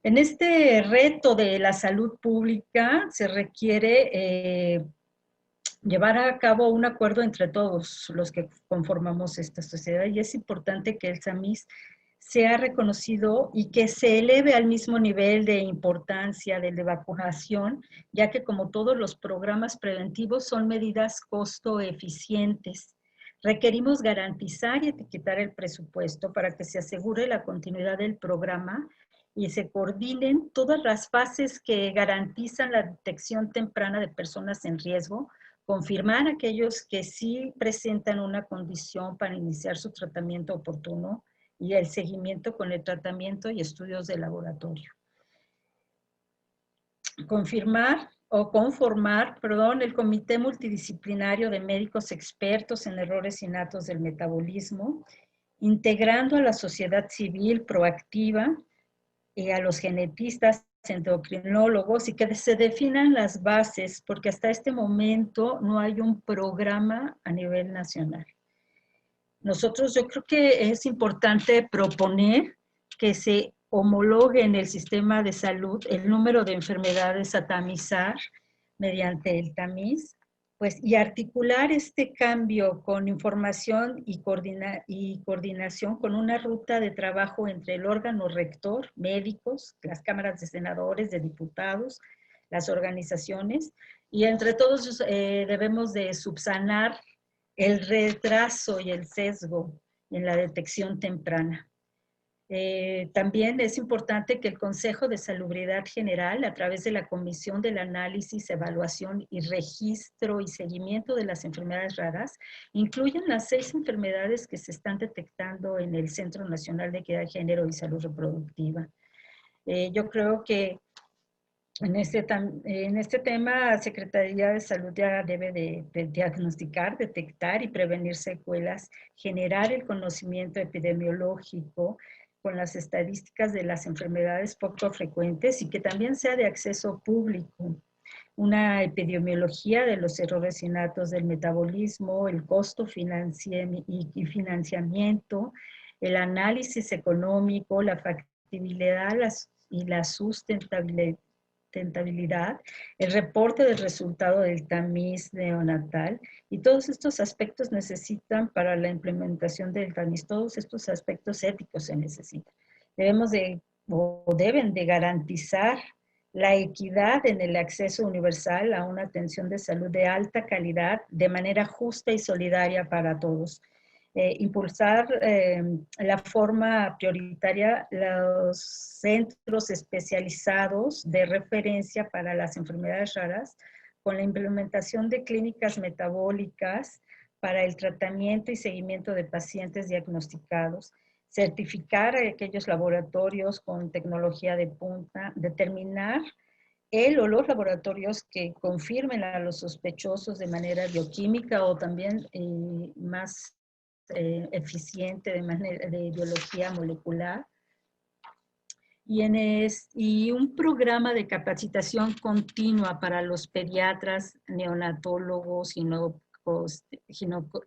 En este reto de la salud pública se requiere llevar a cabo un acuerdo entre todos los que conformamos esta sociedad, y es importante que el tamiz sea reconocido y que se eleve al mismo nivel de importancia del de vacunación, ya que como todos los programas preventivos son medidas costo eficientes. Requerimos garantizar y etiquetar el presupuesto para que se asegure la continuidad del programa y se coordinen todas las fases que garantizan la detección temprana de personas en riesgo, confirmar aquellos que sí presentan una condición para iniciar su tratamiento oportuno y el seguimiento con el tratamiento y estudios de laboratorio. Conformar el Comité Multidisciplinario de Médicos Expertos en Errores Innatos del Metabolismo, integrando a la sociedad civil proactiva y a los genetistas, endocrinólogos, y que se definan las bases, porque hasta este momento no hay un programa a nivel nacional. Nosotros, yo creo que es importante proponer que se homologue en el sistema de salud el número de enfermedades a tamizar mediante el tamiz, pues, y articular este cambio con información y coordinación con una ruta de trabajo entre el órgano rector, médicos, las cámaras de senadores, de diputados, las organizaciones, y entre todos debemos de subsanar el retraso y el sesgo en la detección temprana. También es importante que el Consejo de Salubridad General, a través de la Comisión del Análisis, Evaluación y Registro y Seguimiento de las Enfermedades Raras, incluyan las 6 enfermedades que se están detectando en el Centro Nacional de Equidad de Género y Salud Reproductiva. Yo creo que en este tema, Secretaría de Salud ya debe de diagnosticar, detectar y prevenir secuelas, generar el conocimiento epidemiológico con las estadísticas de las enfermedades poco frecuentes y que también sea de acceso público. Una epidemiología de los errores innatos del metabolismo, el costo y financiamiento, el análisis económico, la factibilidad y la sustentabilidad sustentabilidad, el reporte del resultado del tamiz neonatal, y todos estos aspectos necesitan para la implementación del tamiz, todos estos aspectos éticos se necesitan. Debemos de, o deben de garantizar la equidad en el acceso universal a una atención de salud de alta calidad de manera justa y solidaria para todos. Impulsar la forma prioritaria los centros especializados de referencia para las enfermedades raras con la implementación de clínicas metabólicas para el tratamiento y seguimiento de pacientes diagnosticados, certificar a aquellos laboratorios con tecnología de punta, determinar el o los laboratorios que confirmen a los sospechosos de manera bioquímica o también más eficiente de manera de biología molecular, y un programa de capacitación continua para los pediatras, neonatólogos,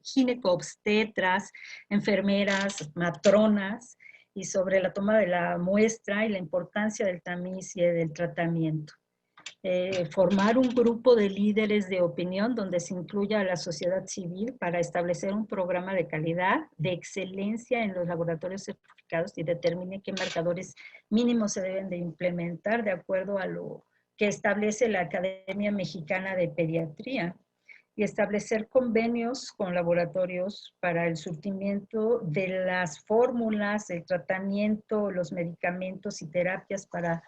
ginecobstetras, enfermeras, matronas, y sobre la toma de la muestra y la importancia del tamiz y del tratamiento. Formar un grupo de líderes de opinión donde se incluya a la sociedad civil para establecer un programa de calidad, de excelencia en los laboratorios certificados y determine qué marcadores mínimos se deben de implementar de acuerdo a lo que establece la Academia Mexicana de Pediatría, y establecer convenios con laboratorios para el surtimiento de las fórmulas, el tratamiento, los medicamentos y terapias para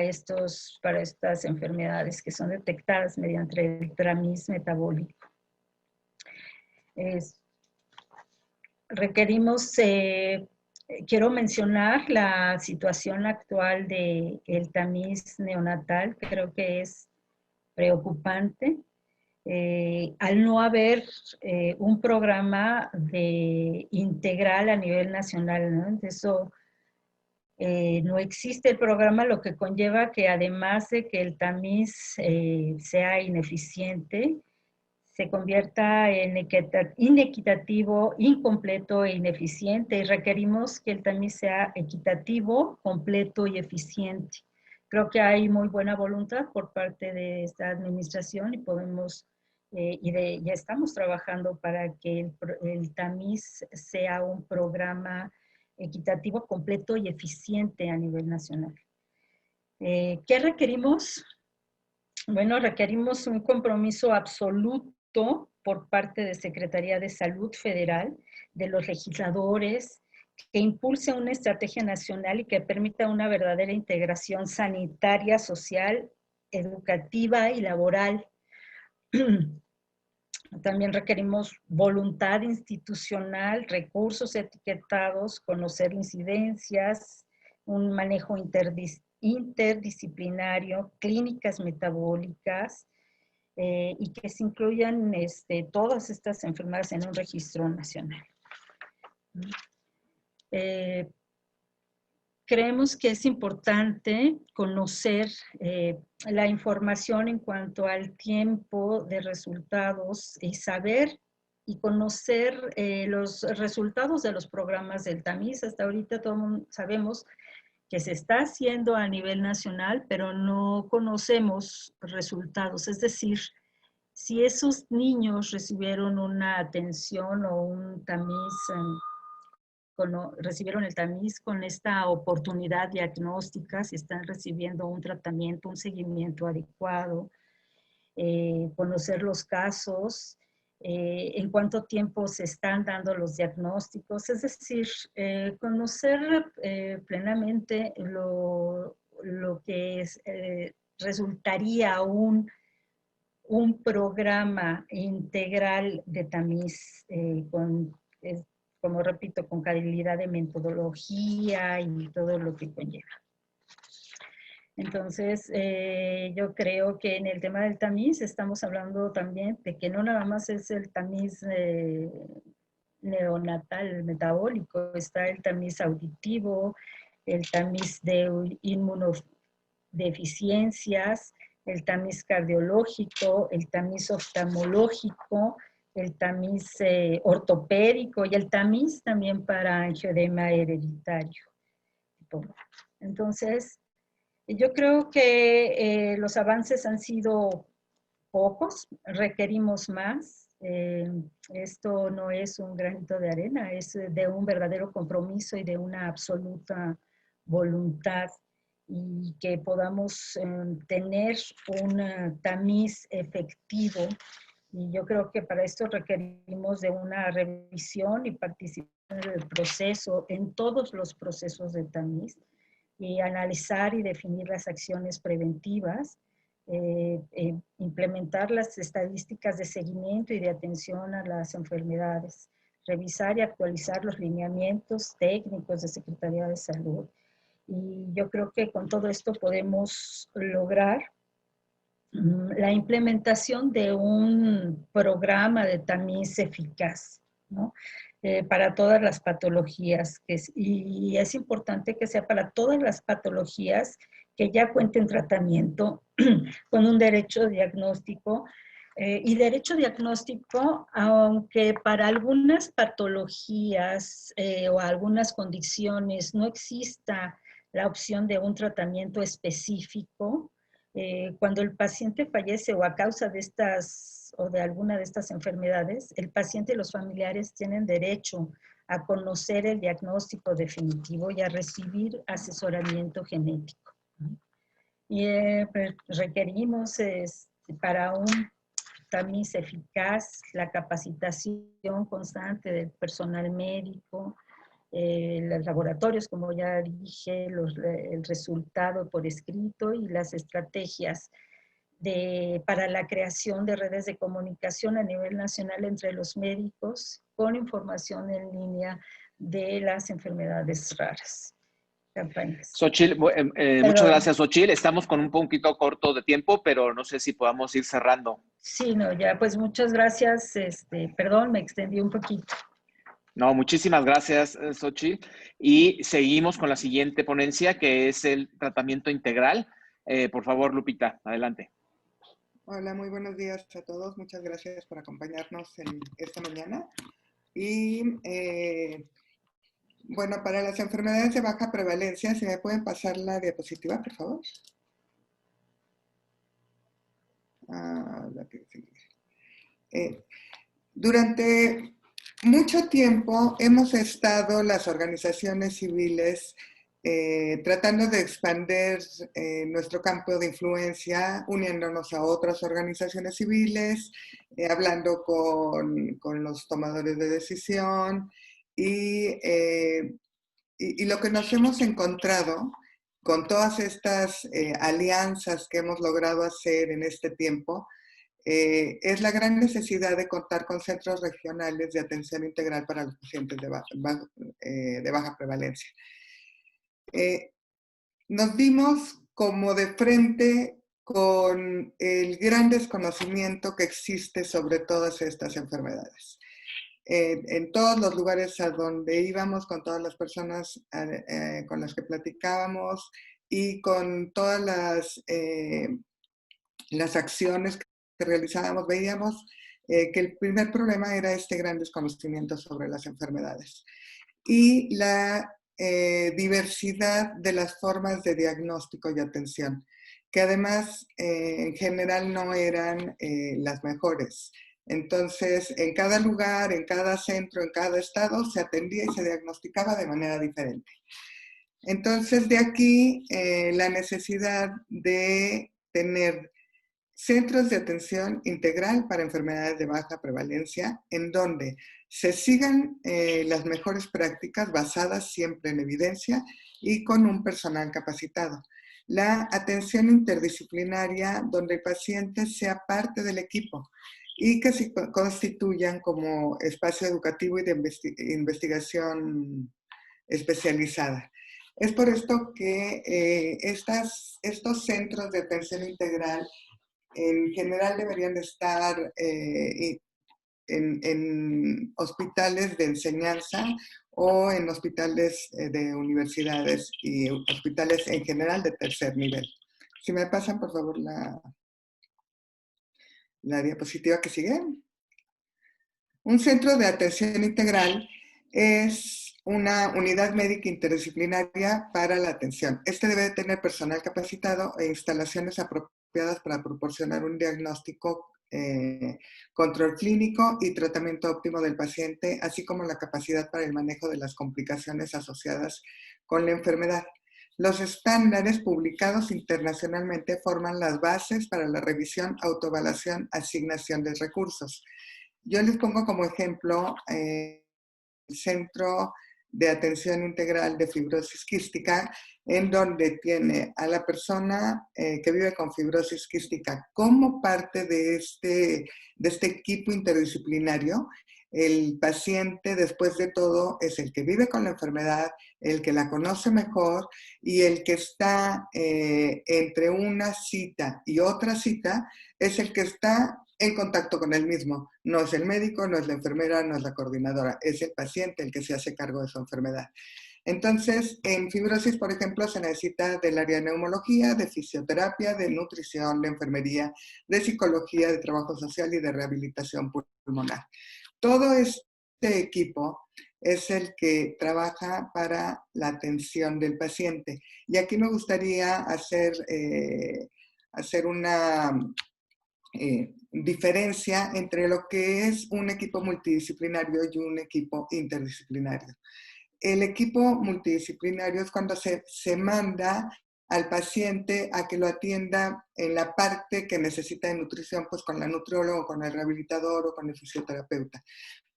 estas enfermedades que son detectadas mediante el tamiz metabólico. Quiero mencionar la situación actual del tamiz neonatal, que creo que es preocupante. Al no haber un programa integral a nivel nacional, ¿no? Eso no existe el programa, lo que conlleva que además de que el tamiz sea ineficiente, se convierta en inequitativo, incompleto e ineficiente, y requerimos que el tamiz sea equitativo, completo y eficiente. Creo que hay muy buena voluntad por parte de esta administración y podemos, ya estamos trabajando para que el tamiz sea un programa equitativo, completo y eficiente a nivel nacional. ¿Qué requerimos? Bueno, requerimos un compromiso absoluto por parte de Secretaría de Salud Federal, de los legisladores, que impulse una estrategia nacional y que permita una verdadera integración sanitaria, social, educativa y laboral. También requerimos voluntad institucional, recursos etiquetados, conocer incidencias, un manejo interdisciplinario, clínicas metabólicas, y que se incluyan todas estas enfermedades en un registro nacional. Creemos que es importante conocer la información en cuanto al tiempo de resultados y saber y conocer los resultados de los programas del tamiz. Hasta ahorita todos sabemos que se está haciendo a nivel nacional, pero no conocemos resultados. Es decir, si esos niños recibieron una atención o un tamiz, recibieron el tamiz con esta oportunidad diagnóstica, si están recibiendo un tratamiento, un seguimiento adecuado, conocer los casos, en cuánto tiempo se están dando los diagnósticos, es decir, conocer plenamente lo que resultaría un programa integral de tamiz como repito, con calidad de metodología y todo lo que conlleva. Entonces, yo creo que en el tema del tamiz estamos hablando también de que no nada más es el tamiz neonatal metabólico, está el tamiz auditivo, el tamiz de inmunodeficiencias, el tamiz cardiológico, el tamiz oftalmológico, el tamiz ortopédico y el tamiz también para angioedema hereditario. Entonces, Yo creo que los avances han sido pocos, requerimos más. Esto no es un granito de arena, es de un verdadero compromiso y de una absoluta voluntad, y que podamos tener un tamiz efectivo. Y yo creo que para esto requerimos de una revisión y participación en el proceso, en todos los procesos de tamiz, y analizar y definir las acciones preventivas, implementar las estadísticas de seguimiento y de atención a las enfermedades, revisar y actualizar los lineamientos técnicos de Secretaría de Salud. Y yo creo que con todo esto podemos lograr la implementación de un programa de tamiz eficaz, ¿no? Para todas las patologías, y es importante que sea para todas las patologías que ya cuenten tratamiento con un derecho diagnóstico, y derecho diagnóstico, aunque para algunas patologías o algunas condiciones no exista la opción de un tratamiento específico, cuando el paciente fallece o a causa de estas o de alguna de estas enfermedades, el paciente y los familiares tienen derecho a conocer el diagnóstico definitivo y a recibir asesoramiento genético. Y requerimos para un tamiz eficaz la capacitación constante del personal médico, los laboratorios, como ya dije, el resultado por escrito y las estrategias para la creación de redes de comunicación a nivel nacional entre los médicos con información en línea de las enfermedades raras. Campañas. Xochitl, muchas gracias, Xochitl. Estamos con un poquito corto de tiempo, pero no sé si podamos ir cerrando. Sí, no, ya, pues muchas gracias. Perdón, me extendí un poquito. No, muchísimas gracias, Xochitl. Y seguimos con la siguiente ponencia, que es el tratamiento integral. Por favor, Lupita, adelante. Hola, muy buenos días a todos. Muchas gracias por acompañarnos en esta mañana. Y bueno, para las enfermedades de baja prevalencia, ¿se me pueden pasar la diapositiva, por favor? Durante mucho tiempo hemos estado las organizaciones civiles tratando de expandir nuestro campo de influencia, uniéndonos a otras organizaciones civiles, hablando con los tomadores de decisión, y lo que nos hemos encontrado con todas estas alianzas que hemos logrado hacer en este tiempo es la gran necesidad de contar con centros regionales de atención integral para los pacientes de baja prevalencia. Nos vimos como de frente con el gran desconocimiento que existe sobre todas estas enfermedades. En todos los lugares a donde íbamos, con todas las personas con las que platicábamos y con todas las acciones que realizábamos, veíamos que el primer problema era este gran desconocimiento sobre las enfermedades y la diversidad de las formas de diagnóstico y atención, que además en general no eran las mejores. Entonces, en cada lugar, en cada centro, en cada estado, se atendía y se diagnosticaba de manera diferente. Entonces, de aquí la necesidad de tener centros de atención integral para enfermedades de baja prevalencia, en donde se sigan las mejores prácticas basadas siempre en evidencia y con un personal capacitado. La atención interdisciplinaria, donde el paciente sea parte del equipo y que se constituyan como espacio educativo y de investigación especializada. Es por esto que estos centros de atención integral en general deberían de estar en hospitales de enseñanza o en hospitales de universidades y hospitales en general de tercer nivel. Si me pasan, por favor, la diapositiva que sigue. Un centro de atención integral es una unidad médica interdisciplinaria para la atención. Este debe de tener personal capacitado e instalaciones apropiadas para proporcionar un diagnóstico, control clínico y tratamiento óptimo del paciente, así como la capacidad para el manejo de las complicaciones asociadas con la enfermedad. Los estándares publicados internacionalmente forman las bases para la revisión, autoevaluación, asignación de recursos. Yo les pongo como ejemplo el Centro de Atención Integral de Fibrosis Quística, en donde tiene a la persona que vive con fibrosis quística como parte de este equipo interdisciplinario. El paciente, después de todo, es el que vive con la enfermedad, el que la conoce mejor y el que está entre una cita y otra cita, es el que está en contacto con el mismo. No es el médico, no es la enfermera, no es la coordinadora, es el paciente el que se hace cargo de su enfermedad. Entonces, en fibrosis, por ejemplo, se necesita del área de neumología, de fisioterapia, de nutrición, de enfermería, de psicología, de trabajo social y de rehabilitación pulmonar. Todo este equipo es el que trabaja para la atención del paciente. Y aquí me gustaría hacer una diferencia entre lo que es un equipo multidisciplinario y un equipo interdisciplinario. El equipo multidisciplinario es cuando se manda al paciente a que lo atienda en la parte que necesita de nutrición, pues con la nutrióloga, con el rehabilitador o con el fisioterapeuta.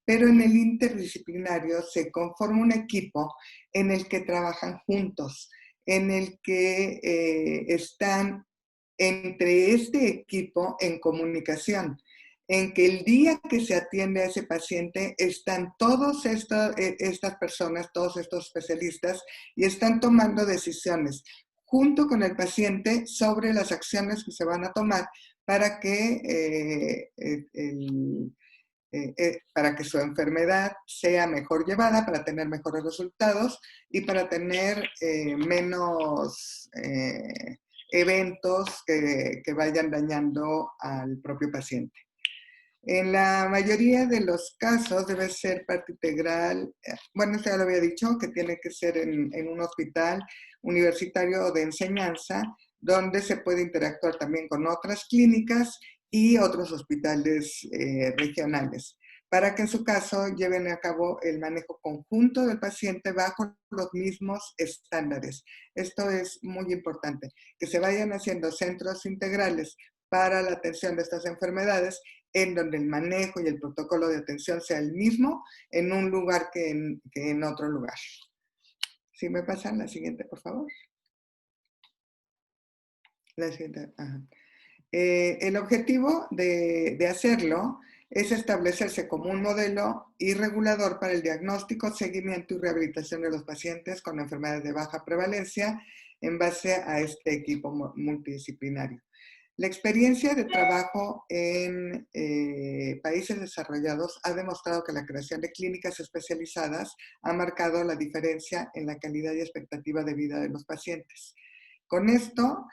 Pero en el interdisciplinario se conforma un equipo en el que trabajan juntos, en el que están entre este equipo en comunicación, en que el día que se atiende a ese paciente están todas estas personas, todos estos especialistas, y están tomando decisiones junto con el paciente sobre las acciones que se van a tomar para que para que su enfermedad sea mejor llevada, para tener mejores resultados y para tener menos eventos que vayan dañando al propio paciente. En la mayoría de los casos debe ser parte integral, bueno, esto ya lo había dicho, que tiene que ser en un hospital universitario o de enseñanza, donde se puede interactuar también con otras clínicas y otros hospitales regionales, para que en su caso lleven a cabo el manejo conjunto del paciente bajo los mismos estándares. Esto es muy importante, que se vayan haciendo centros integrales para la atención de estas enfermedades, en donde el manejo y el protocolo de atención sea el mismo en un lugar que en otro lugar. ¿Sí me pasan la siguiente, por favor? La siguiente, ajá. El objetivo de hacerlo es establecerse como un modelo y regulador para el diagnóstico, seguimiento y rehabilitación de los pacientes con enfermedades de baja prevalencia en base a este equipo multidisciplinario. La experiencia de trabajo en países desarrollados ha demostrado que la creación de clínicas especializadas ha marcado la diferencia en la calidad y expectativa de vida de los pacientes. Con esto,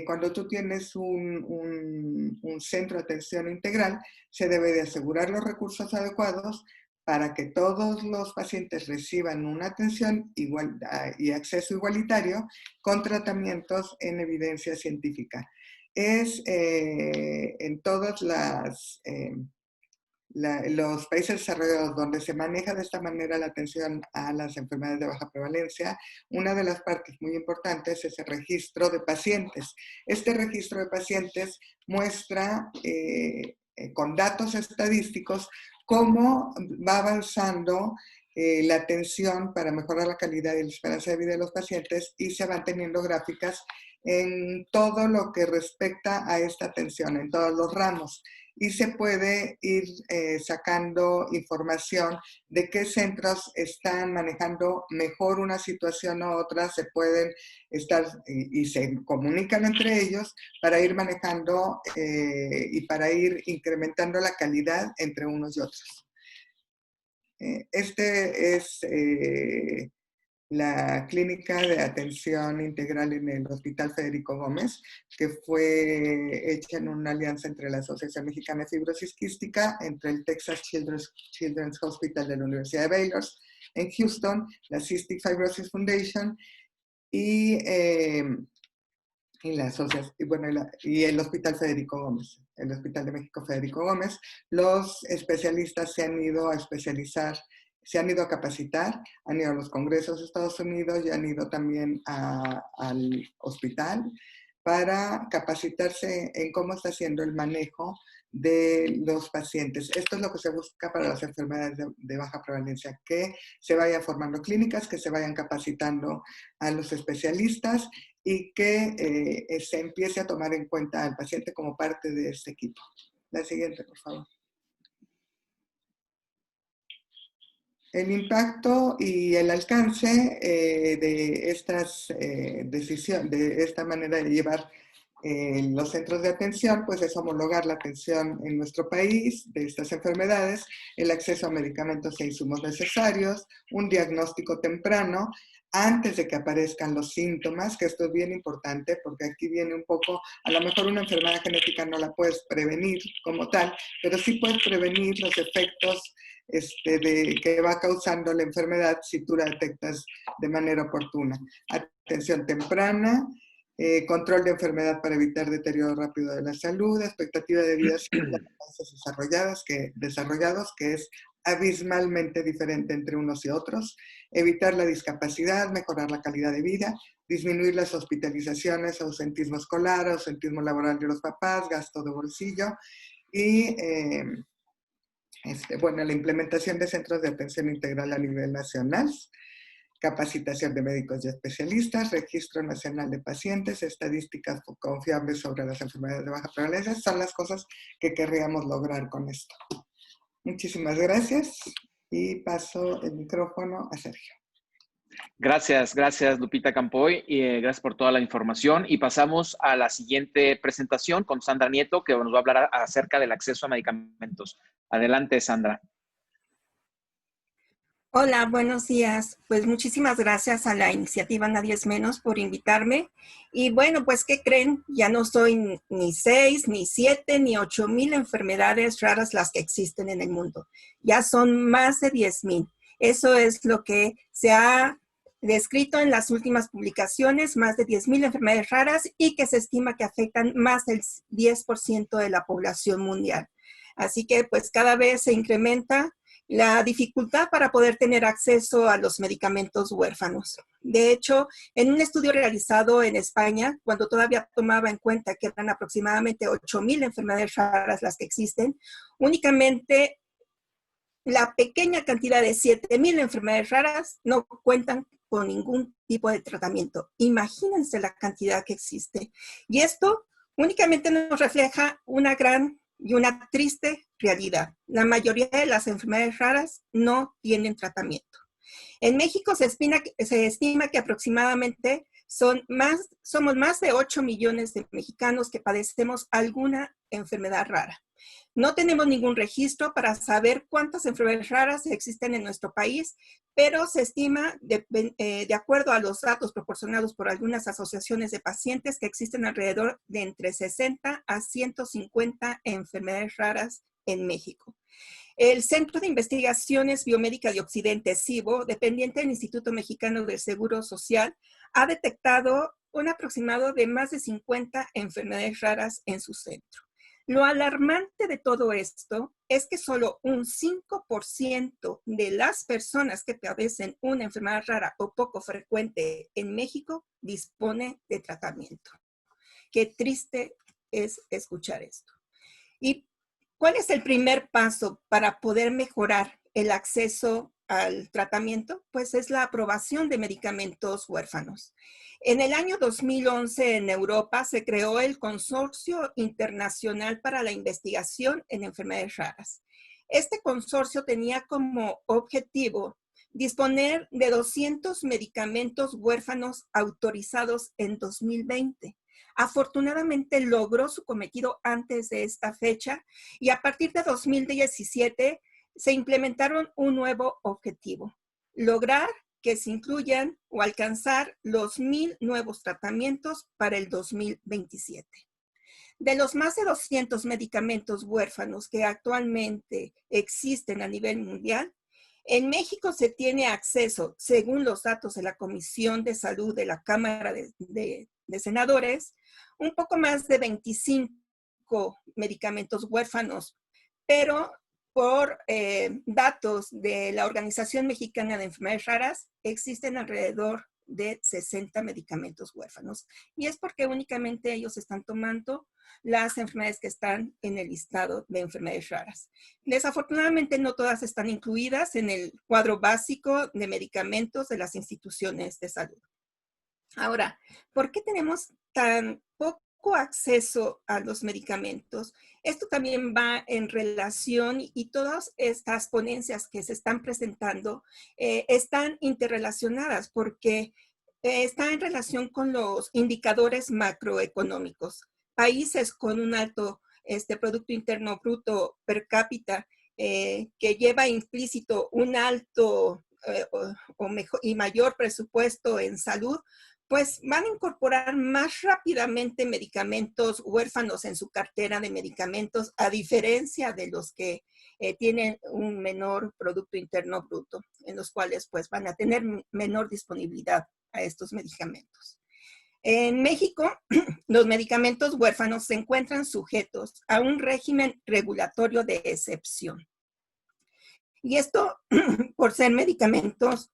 cuando tú tienes un centro de atención integral, se debe de asegurar los recursos adecuados para que todos los pacientes reciban una atención igual y acceso igualitario con tratamientos en evidencia científica. Es en todos los países desarrollados donde se maneja de esta manera la atención a las enfermedades de baja prevalencia, una de las partes muy importantes es el registro de pacientes. Este registro de pacientes muestra con datos estadísticos cómo va avanzando la atención para mejorar la calidad y la esperanza de vida de los pacientes, y se van teniendo gráficas en todo lo que respecta a esta atención, en todos los ramos. Y se puede ir sacando información de qué centros están manejando mejor una situación u otra, se pueden estar y se comunican entre ellos para ir manejando y para ir incrementando la calidad entre unos y otros. Este es la clínica de atención integral en el Hospital Federico Gómez, que fue hecha en una alianza entre la Asociación Mexicana de Fibrosis Quística, entre el Texas Children's Hospital de la Universidad de Baylor en Houston, la Cystic Fibrosis Foundation y el Hospital Federico Gómez, el Hospital de México Federico Gómez. Los especialistas se han ido a especializar, se han ido a capacitar, han ido a los congresos de Estados Unidos y han ido también al hospital para capacitarse en cómo está haciendo el manejo de los pacientes. Esto es lo que se busca para las enfermedades de baja prevalencia, que se vayan formando clínicas, que se vayan capacitando a los especialistas y que se empiece a tomar en cuenta al paciente como parte de este equipo. La siguiente, por favor. El impacto y el alcance de estas decisiones, de esta manera de llevar los centros de atención, pues es homologar la atención en nuestro país de estas enfermedades, el acceso a medicamentos e insumos necesarios, un diagnóstico temprano antes de que aparezcan los síntomas, que esto es bien importante porque aquí viene un poco, a lo mejor una enfermedad genética no la puedes prevenir como tal, pero sí puedes prevenir los efectos que va causando la enfermedad si tú la detectas de manera oportuna. Atención temprana, control de enfermedad para evitar deterioro rápido de la salud, expectativa de vida según los países desarrollados, que es abismalmente diferente entre unos y otros, evitar la discapacidad, mejorar la calidad de vida, disminuir las hospitalizaciones, ausentismo escolar, ausentismo laboral de los papás, gasto de bolsillo y la implementación de centros de atención integral a nivel nacional, capacitación de médicos y especialistas, registro nacional de pacientes, estadísticas confiables sobre las enfermedades de baja prevalencia, son las cosas que querríamos lograr con esto. Muchísimas gracias y paso el micrófono a Sergio. Gracias Lupita Campoy, y gracias por toda la información. Y pasamos a la siguiente presentación con Sandra Nieto, que nos va a hablar acerca del acceso a medicamentos. Adelante, Sandra. Hola, buenos días. Pues muchísimas gracias a la iniciativa Nadie es Menos por invitarme. Y bueno, pues ¿qué creen? Ya no soy ni 6, ni 7, ni 8,000 enfermedades raras las que existen en el mundo. Ya son más de 10,000. Eso es lo que se ha descrito en las últimas publicaciones, más de 10,000 enfermedades raras y que se estima que afectan más del 10% de la población mundial. Así que pues cada vez se incrementa la dificultad para poder tener acceso a los medicamentos huérfanos. De hecho, en un estudio realizado en España, cuando todavía tomaba en cuenta que eran aproximadamente 8,000 enfermedades raras las que existen, únicamente la pequeña cantidad de 7,000 enfermedades raras no cuentan con ningún tipo de tratamiento. Imagínense la cantidad que existe. Y esto únicamente nos refleja una gran y una triste realidad. La mayoría de las enfermedades raras no tienen tratamiento. En México se estima que aproximadamente somos más de 8 millones de mexicanos que padecemos alguna enfermedad rara. No tenemos ningún registro para saber cuántas enfermedades raras existen en nuestro país, pero se estima, de acuerdo a los datos proporcionados por algunas asociaciones de pacientes, que existen alrededor de entre 60 a 150 enfermedades raras en México. El Centro de Investigaciones Biomédicas de Occidente, CIBO, dependiente del Instituto Mexicano del Seguro Social, ha detectado un aproximado de más de 50 enfermedades raras en su centro. Lo alarmante de todo esto es que solo un 5% de las personas que padecen una enfermedad rara o poco frecuente en México dispone de tratamiento. Qué triste es escuchar esto. ¿Y cuál es el primer paso para poder mejorar el acceso al tratamiento? Pues es la aprobación de medicamentos huérfanos. En el año 2011 en Europa se creó el Consorcio Internacional para la Investigación en Enfermedades Raras. Este consorcio tenía como objetivo disponer de 200 medicamentos huérfanos autorizados en 2020. Afortunadamente logró su cometido antes de esta fecha y a partir de 2017 se implementaron un nuevo objetivo: lograr que se incluyan o alcanzar los 1,000 nuevos tratamientos para el 2027. De los más de 200 medicamentos huérfanos que actualmente existen a nivel mundial, en México se tiene acceso, según los datos de la Comisión de Salud de la Cámara de Senadores, un poco más de 25 medicamentos huérfanos, pero por datos de la Organización Mexicana de Enfermedades Raras, existen alrededor de 60 medicamentos huérfanos. Y es porque únicamente ellos están tomando las enfermedades que están en el listado de enfermedades raras. Desafortunadamente no todas están incluidas en el cuadro básico de medicamentos de las instituciones de salud. Ahora, ¿por qué tenemos tan poco acceso a los medicamentos? Esto también va en relación y todas estas ponencias que se están presentando están interrelacionadas porque está en relación con los indicadores macroeconómicos. Países con un alto Producto Interno Bruto per cápita que lleva implícito un alto y mayor presupuesto en salud, pues van a incorporar más rápidamente medicamentos huérfanos en su cartera de medicamentos, a diferencia de los que tienen un menor Producto Interno Bruto, en los cuales pues van a tener menor disponibilidad a estos medicamentos. En México, los medicamentos huérfanos se encuentran sujetos a un régimen regulatorio de excepción. Y esto por ser medicamentos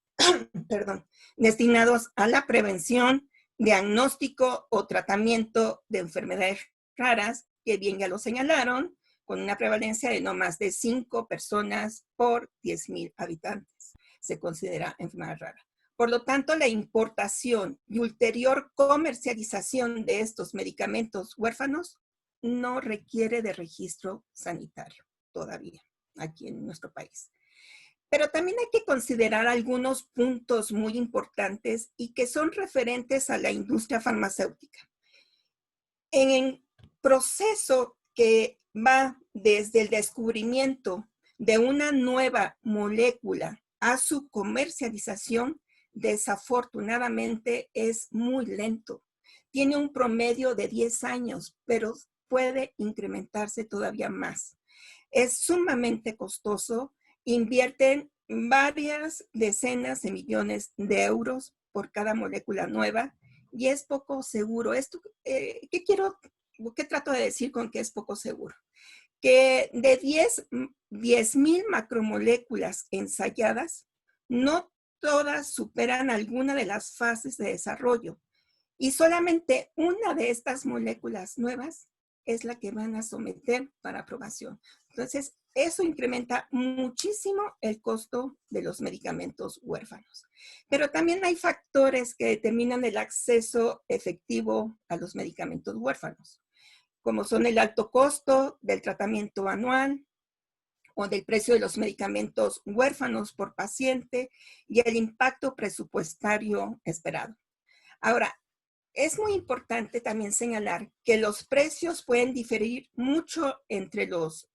destinados a la prevención, diagnóstico o tratamiento de enfermedades raras, que bien ya lo señalaron, con una prevalencia de no más de 5 personas por 10,000 habitantes. Se considera enfermedad rara. Por lo tanto, la importación y ulterior comercialización de estos medicamentos huérfanos no requiere de registro sanitario todavía aquí en nuestro país. Pero también hay que considerar algunos puntos muy importantes y que son referentes a la industria farmacéutica. En el proceso que va desde el descubrimiento de una nueva molécula a su comercialización, desafortunadamente es muy lento. Tiene un promedio de 10 años, pero puede incrementarse todavía más. Es sumamente costoso. Invierten varias decenas de millones de euros por cada molécula nueva y es poco seguro. Esto, ¿qué trato de decir con que es poco seguro? Que de 10,000 macromoléculas ensayadas, no todas superan alguna de las fases de desarrollo y solamente una de estas moléculas nuevas es la que van a someter para aprobación. Entonces, eso incrementa muchísimo el costo de los medicamentos huérfanos. Pero también hay factores que determinan el acceso efectivo a los medicamentos huérfanos, como son el alto costo del tratamiento anual o del precio de los medicamentos huérfanos por paciente y el impacto presupuestario esperado. Ahora, es muy importante también señalar que los precios pueden diferir mucho entre los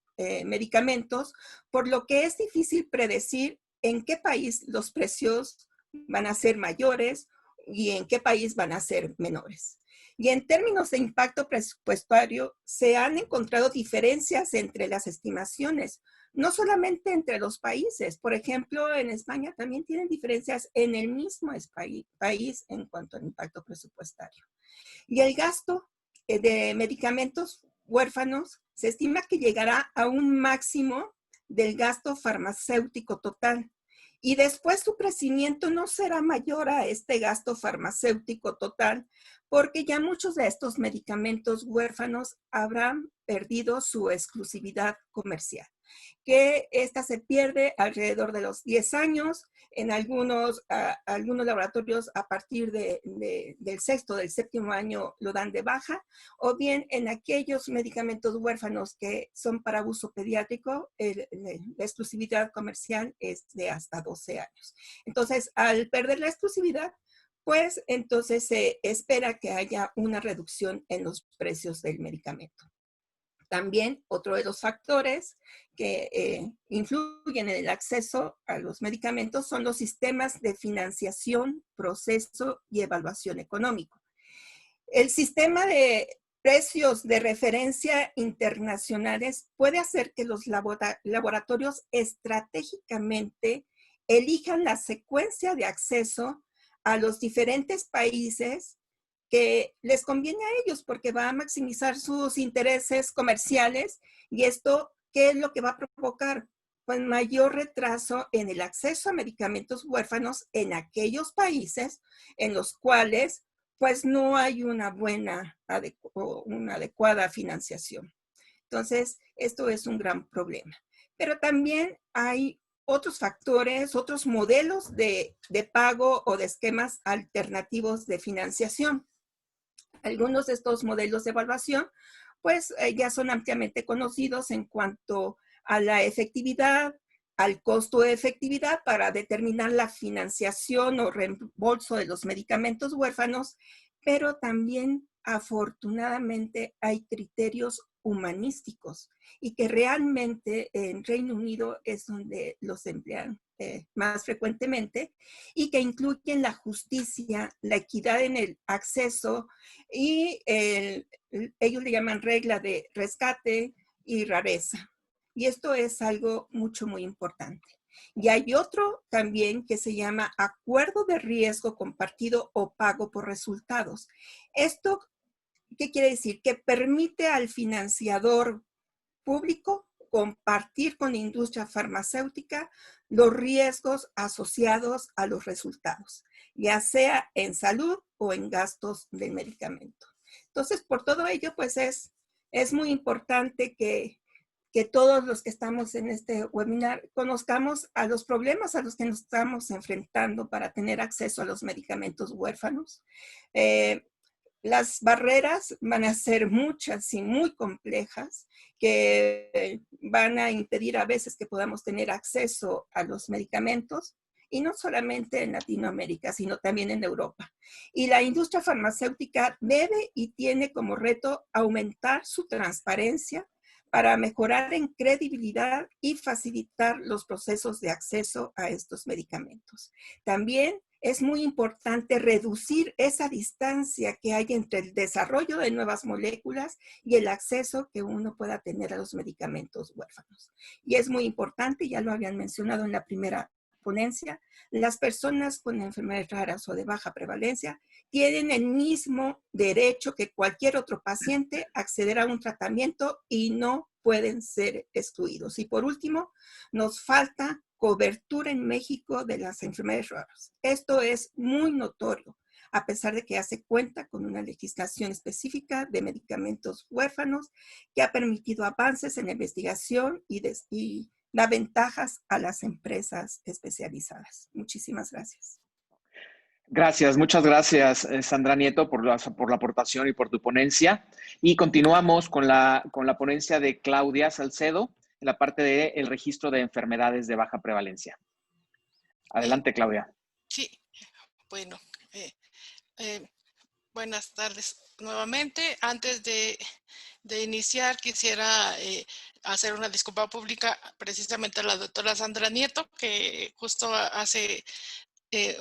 medicamentos, por lo que es difícil predecir en qué país los precios van a ser mayores y en qué país van a ser menores. Y en términos de impacto presupuestario, se han encontrado diferencias entre las estimaciones, no solamente entre los países. Por ejemplo, en España también tienen diferencias en el mismo país en cuanto al impacto presupuestario. Y el gasto de medicamentos huérfanos se estima que llegará a un máximo del gasto farmacéutico total. Y después su crecimiento no será mayor a este gasto farmacéutico total, porque ya muchos de estos medicamentos huérfanos habrán perdido su exclusividad comercial, que esta se pierde alrededor de los 10 años, en algunos laboratorios a partir del sexto, del séptimo año lo dan de baja, o bien en aquellos medicamentos huérfanos que son para uso pediátrico, la exclusividad comercial es de hasta 12 años. Entonces, al perder la exclusividad, pues entonces se espera que haya una reducción en los precios del medicamento. También otro de los factores que influyen en el acceso a los medicamentos son los sistemas de financiación, proceso y evaluación económico. El sistema de precios de referencia internacionales puede hacer que los laboratorios estratégicamente elijan la secuencia de acceso a los diferentes países que les conviene a ellos porque va a maximizar sus intereses comerciales y esto, ¿qué es lo que va a provocar? Pues mayor retraso en el acceso a medicamentos huérfanos en aquellos países en los cuales pues no hay una buena, una adecuada financiación. Entonces, esto es un gran problema. Pero también hay otros factores, otros modelos de pago o de esquemas alternativos de financiación. Algunos de estos modelos de evaluación, pues ya son ampliamente conocidos en cuanto a la efectividad, al costo de efectividad para determinar la financiación o reembolso de los medicamentos huérfanos, pero también afortunadamente hay criterios humanísticos y que realmente en Reino Unido es donde los emplean más frecuentemente y que incluyen la justicia, la equidad en el acceso y ellos le llaman regla de rescate y rareza. Y esto es algo muy importante. Y hay otro también que se llama acuerdo de riesgo compartido o pago por resultados. Esto, ¿qué quiere decir? Que permite al financiador público compartir con la industria farmacéutica los riesgos asociados a los resultados, ya sea en salud o en gastos del medicamento. Entonces, por todo ello, pues es muy importante que todos los que estamos en este webinar conozcamos a los problemas a los que nos estamos enfrentando para tener acceso a los medicamentos huérfanos. Las barreras van a ser muchas y muy complejas que van a impedir a veces que podamos tener acceso a los medicamentos y no solamente en Latinoamérica, sino también en Europa. Y la industria farmacéutica debe y tiene como reto aumentar su transparencia para mejorar en credibilidad y facilitar los procesos de acceso a estos medicamentos. También es muy importante reducir esa distancia que hay entre el desarrollo de nuevas moléculas y el acceso que uno pueda tener a los medicamentos huérfanos. Y es muy importante, ya lo habían mencionado en la primera ponencia, las personas con enfermedades raras o de baja prevalencia tienen el mismo derecho que cualquier otro paciente a acceder a un tratamiento y no pueden ser excluidos. Y por último, nos falta cobertura en México de las enfermedades raras. Esto es muy notorio, a pesar de que ya se cuenta con una legislación específica de medicamentos huérfanos que ha permitido avances en la investigación y da ventajas a las empresas especializadas. Muchísimas gracias. Gracias, muchas gracias, Sandra Nieto, por la aportación y por tu ponencia. Y continuamos con la ponencia de Claudia Salcedo en la parte del registro de enfermedades de baja prevalencia. Adelante, Claudia. Sí, bueno, buenas tardes nuevamente. Antes de iniciar, quisiera hacer una disculpa pública precisamente a la doctora Sandra Nieto, que justo hace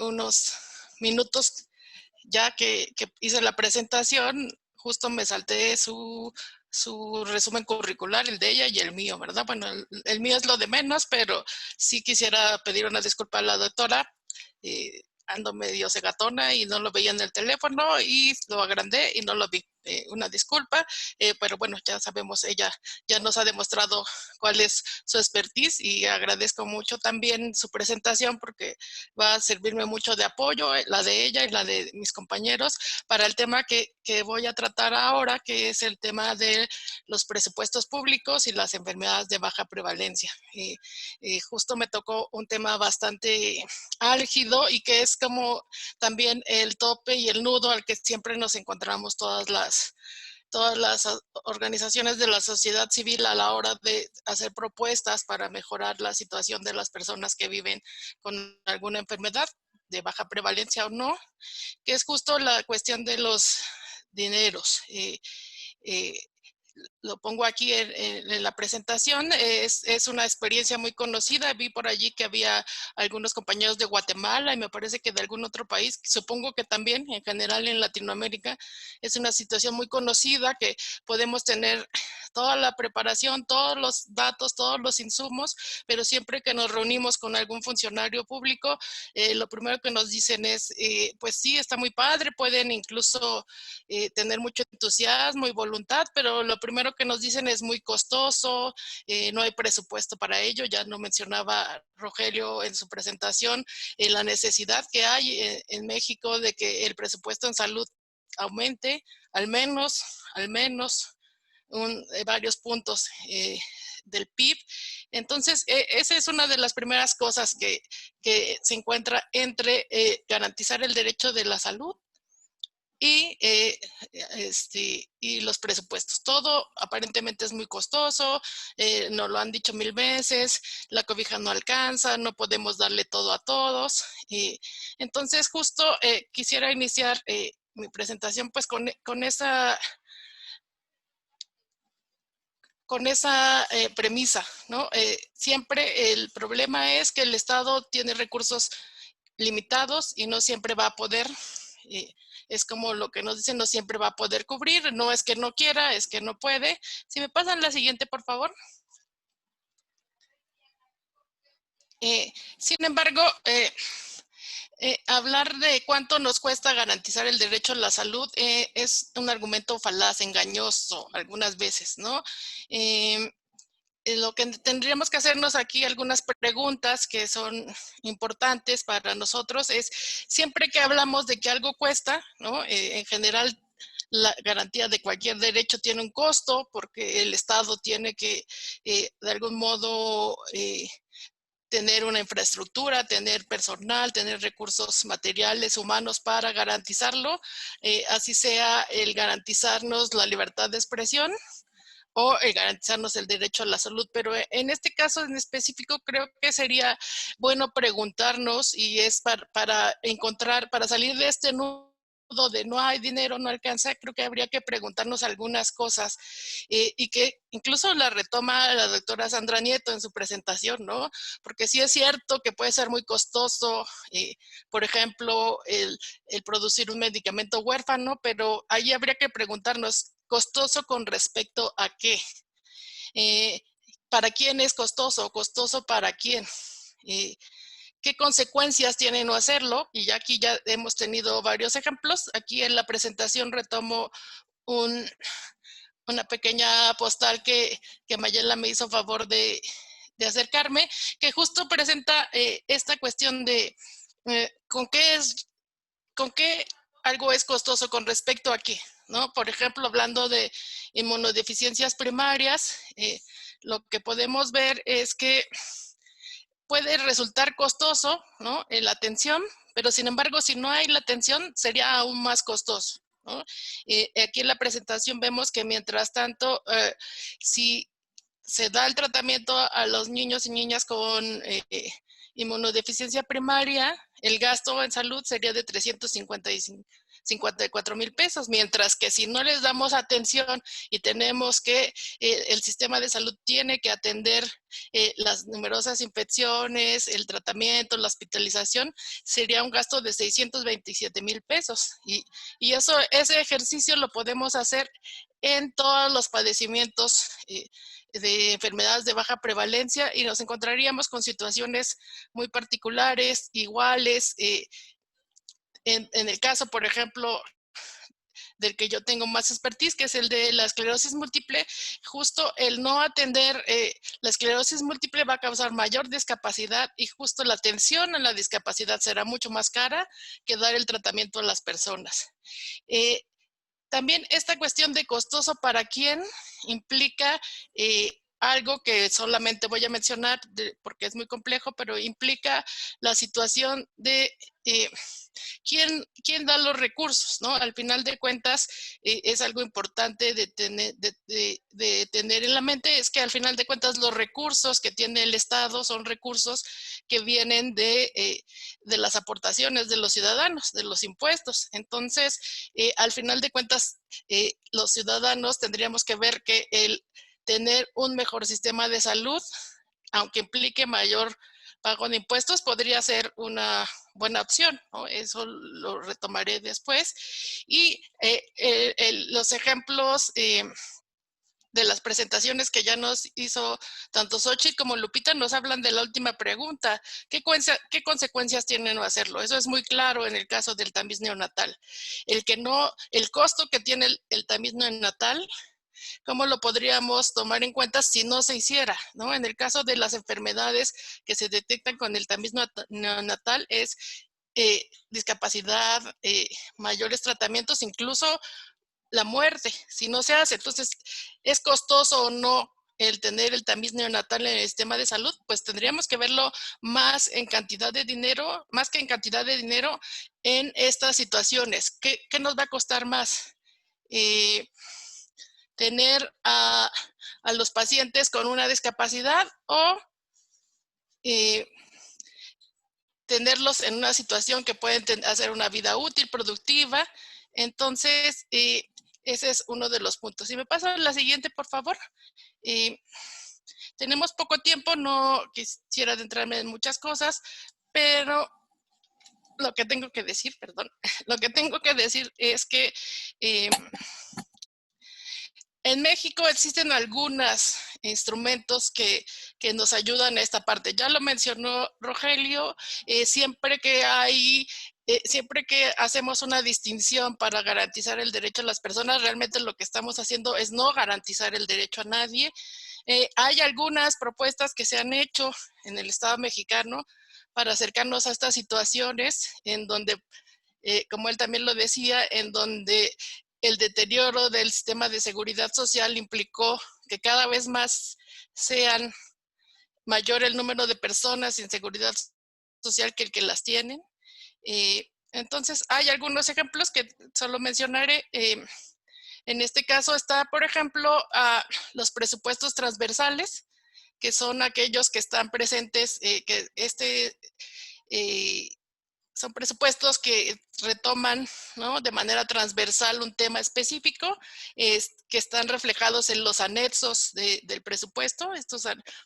unos minutos ya que hice la presentación, justo me salté su resumen curricular, el de ella y el mío, ¿verdad? Bueno, el mío es lo de menos, pero sí quisiera pedir una disculpa a la doctora. Ando medio cegatona y no lo veía en el teléfono y lo agrandé y no lo vi. Una disculpa, pero bueno, ya sabemos, ella ya nos ha demostrado cuál es su expertise y agradezco mucho también su presentación porque va a servirme mucho de apoyo, la de ella y la de mis compañeros, para el tema que voy a tratar ahora, que es el tema de los presupuestos públicos y las enfermedades de baja prevalencia. Justo me tocó un tema bastante álgido y que es como también el tope y el nudo al que siempre nos encontramos todas las organizaciones de la sociedad civil a la hora de hacer propuestas para mejorar la situación de las personas que viven con alguna enfermedad de baja prevalencia o no, que es justo la cuestión de los dineros. lo pongo aquí en la presentación, es una experiencia muy conocida. Vi por allí que había algunos compañeros de Guatemala y me parece que de algún otro país, supongo que también en general en Latinoamérica. Es una situación muy conocida que podemos tener toda la preparación, todos los datos, todos los insumos, pero siempre que nos reunimos con algún funcionario público, lo primero que nos dicen es, pues sí, está muy padre, pueden incluso tener mucho entusiasmo y voluntad, pero lo primero que nos dicen es muy costoso, no hay presupuesto para ello. Ya no mencionaba Rogelio en su presentación la necesidad que hay en México de que el presupuesto en salud aumente al menos varios puntos del PIB. Entonces, esa es una de las primeras cosas que se encuentra entre garantizar el derecho de la salud y los presupuestos. Todo aparentemente es muy costoso, nos lo han dicho 1000 veces, la cobija no alcanza, no podemos darle todo a todos. Entonces, justo quisiera iniciar mi presentación pues con esa premisa, ¿no? Siempre el problema es que el Estado tiene recursos limitados y no siempre va a poder, es como lo que nos dicen, no siempre va a poder cubrir, no es que no quiera, es que no puede. Si me pasan la siguiente, por favor. Sin embargo, hablar de cuánto nos cuesta garantizar el derecho a la salud es un argumento falaz, engañoso algunas veces, ¿no? Lo que tendríamos que hacernos aquí algunas preguntas que son importantes para nosotros es, siempre que hablamos de que algo cuesta, ¿no? En general, la garantía de cualquier derecho tiene un costo porque el Estado tiene que, de algún modo, tener una infraestructura, tener personal, tener recursos materiales, humanos para garantizarlo, así sea el garantizarnos la libertad de expresión o garantizarnos el derecho a la salud. Pero en este caso en específico creo que sería bueno preguntarnos, y es para encontrar, para salir de este nudo de no hay dinero, no alcanza, creo que habría que preguntarnos algunas cosas y que incluso la retoma la doctora Sandra Nieto en su presentación, ¿no? Porque sí es cierto que puede ser muy costoso, por ejemplo, el producir un medicamento huérfano, pero ahí habría que preguntarnos, ¿costoso con respecto a qué? ¿Para quién es costoso? ¿Costoso para quién? ¿Qué consecuencias tiene no hacerlo? Y ya aquí ya hemos tenido varios ejemplos. Aquí en la presentación retomo una pequeña postal que Mayela me hizo favor de acercarme, que justo presenta esta cuestión de ¿con qué algo es costoso con respecto a qué? ¿No? Por ejemplo, hablando de inmunodeficiencias primarias, lo que podemos ver es que puede resultar costoso, ¿no? La atención, pero sin embargo, si no hay la atención, sería aún más costoso, ¿no? Aquí en la presentación vemos que mientras tanto, si se da el tratamiento a los niños y niñas con inmunodeficiencia primaria, el gasto en salud sería de 354,000 pesos, mientras que si no les damos atención y tenemos que, el sistema de salud tiene que atender las numerosas infecciones, el tratamiento, la hospitalización, sería un gasto de 627,000 pesos. Y ese ejercicio lo podemos hacer en todos los padecimientos de enfermedades de baja prevalencia, y nos encontraríamos con situaciones muy particulares, iguales. En el caso, por ejemplo, del que yo tengo más expertise, que es el de la esclerosis múltiple, justo el no atender la esclerosis múltiple va a causar mayor discapacidad, y justo la atención a la discapacidad será mucho más cara que dar el tratamiento a las personas. También esta cuestión de costoso para quién implica algo que solamente voy a mencionar porque es muy complejo, pero implica la situación de ¿quién da los recursos, ¿no? Al final de cuentas, es algo importante de tener en la mente, es que al final de cuentas los recursos que tiene el Estado son recursos que vienen de las aportaciones de los ciudadanos, de los impuestos. Entonces, al final de cuentas, los ciudadanos tendríamos que ver que el tener un mejor sistema de salud, aunque implique mayor pago de impuestos, podría ser una buena opción, ¿no? Eso lo retomaré después. Y los ejemplos de las presentaciones que ya nos hizo tanto Xochitl como Lupita nos hablan de la última pregunta. ¿Qué consecuencias tiene no hacerlo? Eso es muy claro en el caso del tamiz neonatal. El costo que tiene el tamiz neonatal, ¿cómo lo podríamos tomar en cuenta si no se hiciera, ¿no? En el caso de las enfermedades que se detectan con el tamiz neonatal es discapacidad, mayores tratamientos, incluso la muerte, si no se hace. Entonces, ¿es costoso o no el tener el tamiz neonatal en el sistema de salud? Pues tendríamos que verlo más en cantidad de dinero, más que en cantidad de dinero en estas situaciones. ¿Qué nos va a costar más? Tener a los pacientes con una discapacidad o tenerlos en una situación que pueden hacer una vida útil, productiva. Entonces, ese es uno de los puntos. Si me pasan a la siguiente, por favor. Tenemos poco tiempo, no quisiera adentrarme en muchas cosas, pero lo que tengo que decir, lo que tengo que decir es que en México existen algunos instrumentos que nos ayudan a esta parte. Ya lo mencionó Rogelio, siempre que hacemos una distinción para garantizar el derecho a las personas, realmente lo que estamos haciendo es no garantizar el derecho a nadie. Hay algunas propuestas que se han hecho en el Estado mexicano para acercarnos a estas situaciones en donde, como él también lo decía, en donde el deterioro del sistema de seguridad social implicó que cada vez más sean mayor el número de personas sin seguridad social que el que las tienen. Entonces, hay algunos ejemplos que solo mencionaré. En este caso está, por ejemplo, los presupuestos transversales, que son aquellos que están presentes, son presupuestos que retoman, ¿no?, de manera transversal un tema específico, que están reflejados en los anexos del presupuesto. Estos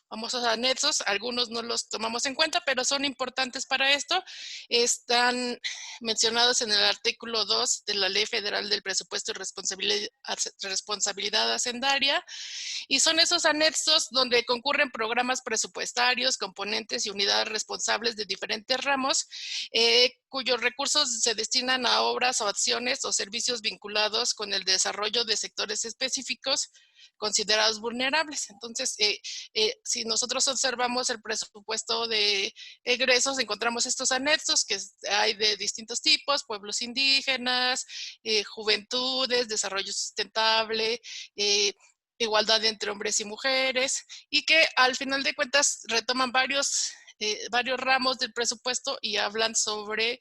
famosos anexos, algunos no los tomamos en cuenta, pero son importantes para esto. Están mencionados en el artículo 2 de la Ley Federal del Presupuesto y Responsabilidad Hacendaria, y son esos anexos donde concurren programas presupuestarios, componentes y unidades responsables de diferentes ramos, cuyos recursos se destinan a obras o acciones o servicios vinculados con el desarrollo de sectores específicos considerados vulnerables. Entonces, si nosotros observamos el presupuesto de egresos, encontramos estos anexos que hay de distintos tipos: pueblos indígenas, juventudes, desarrollo sustentable, igualdad entre hombres y mujeres, y que al final de cuentas retoman varios ramos del presupuesto y hablan sobre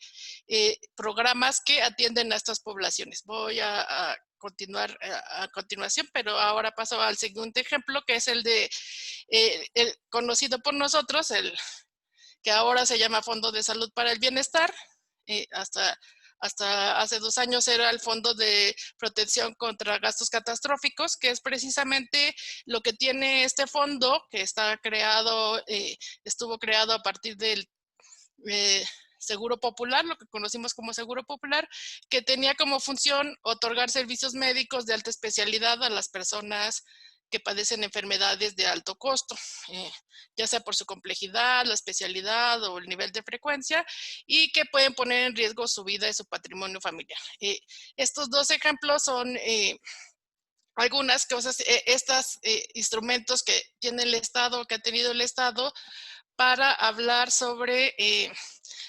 programas que atienden a estas poblaciones. Voy a continuar a continuación, pero ahora paso al segundo ejemplo, que es el de el conocido por nosotros, el que ahora se llama Fondo de Salud para el Bienestar. Hasta hace 2 años era el Fondo de Protección contra Gastos Catastróficos, que es precisamente lo que tiene este fondo, que está creado, estuvo creado a partir del Seguro Popular, lo que conocimos como Seguro Popular, que tenía como función otorgar servicios médicos de alta especialidad a las personas que padecen enfermedades de alto costo, ya sea por su complejidad, la especialidad o el nivel de frecuencia, y que pueden poner en riesgo su vida y su patrimonio familiar. Estos 2 ejemplos son algunas cosas, estos instrumentos que tiene el Estado, que ha tenido el Estado, para hablar sobre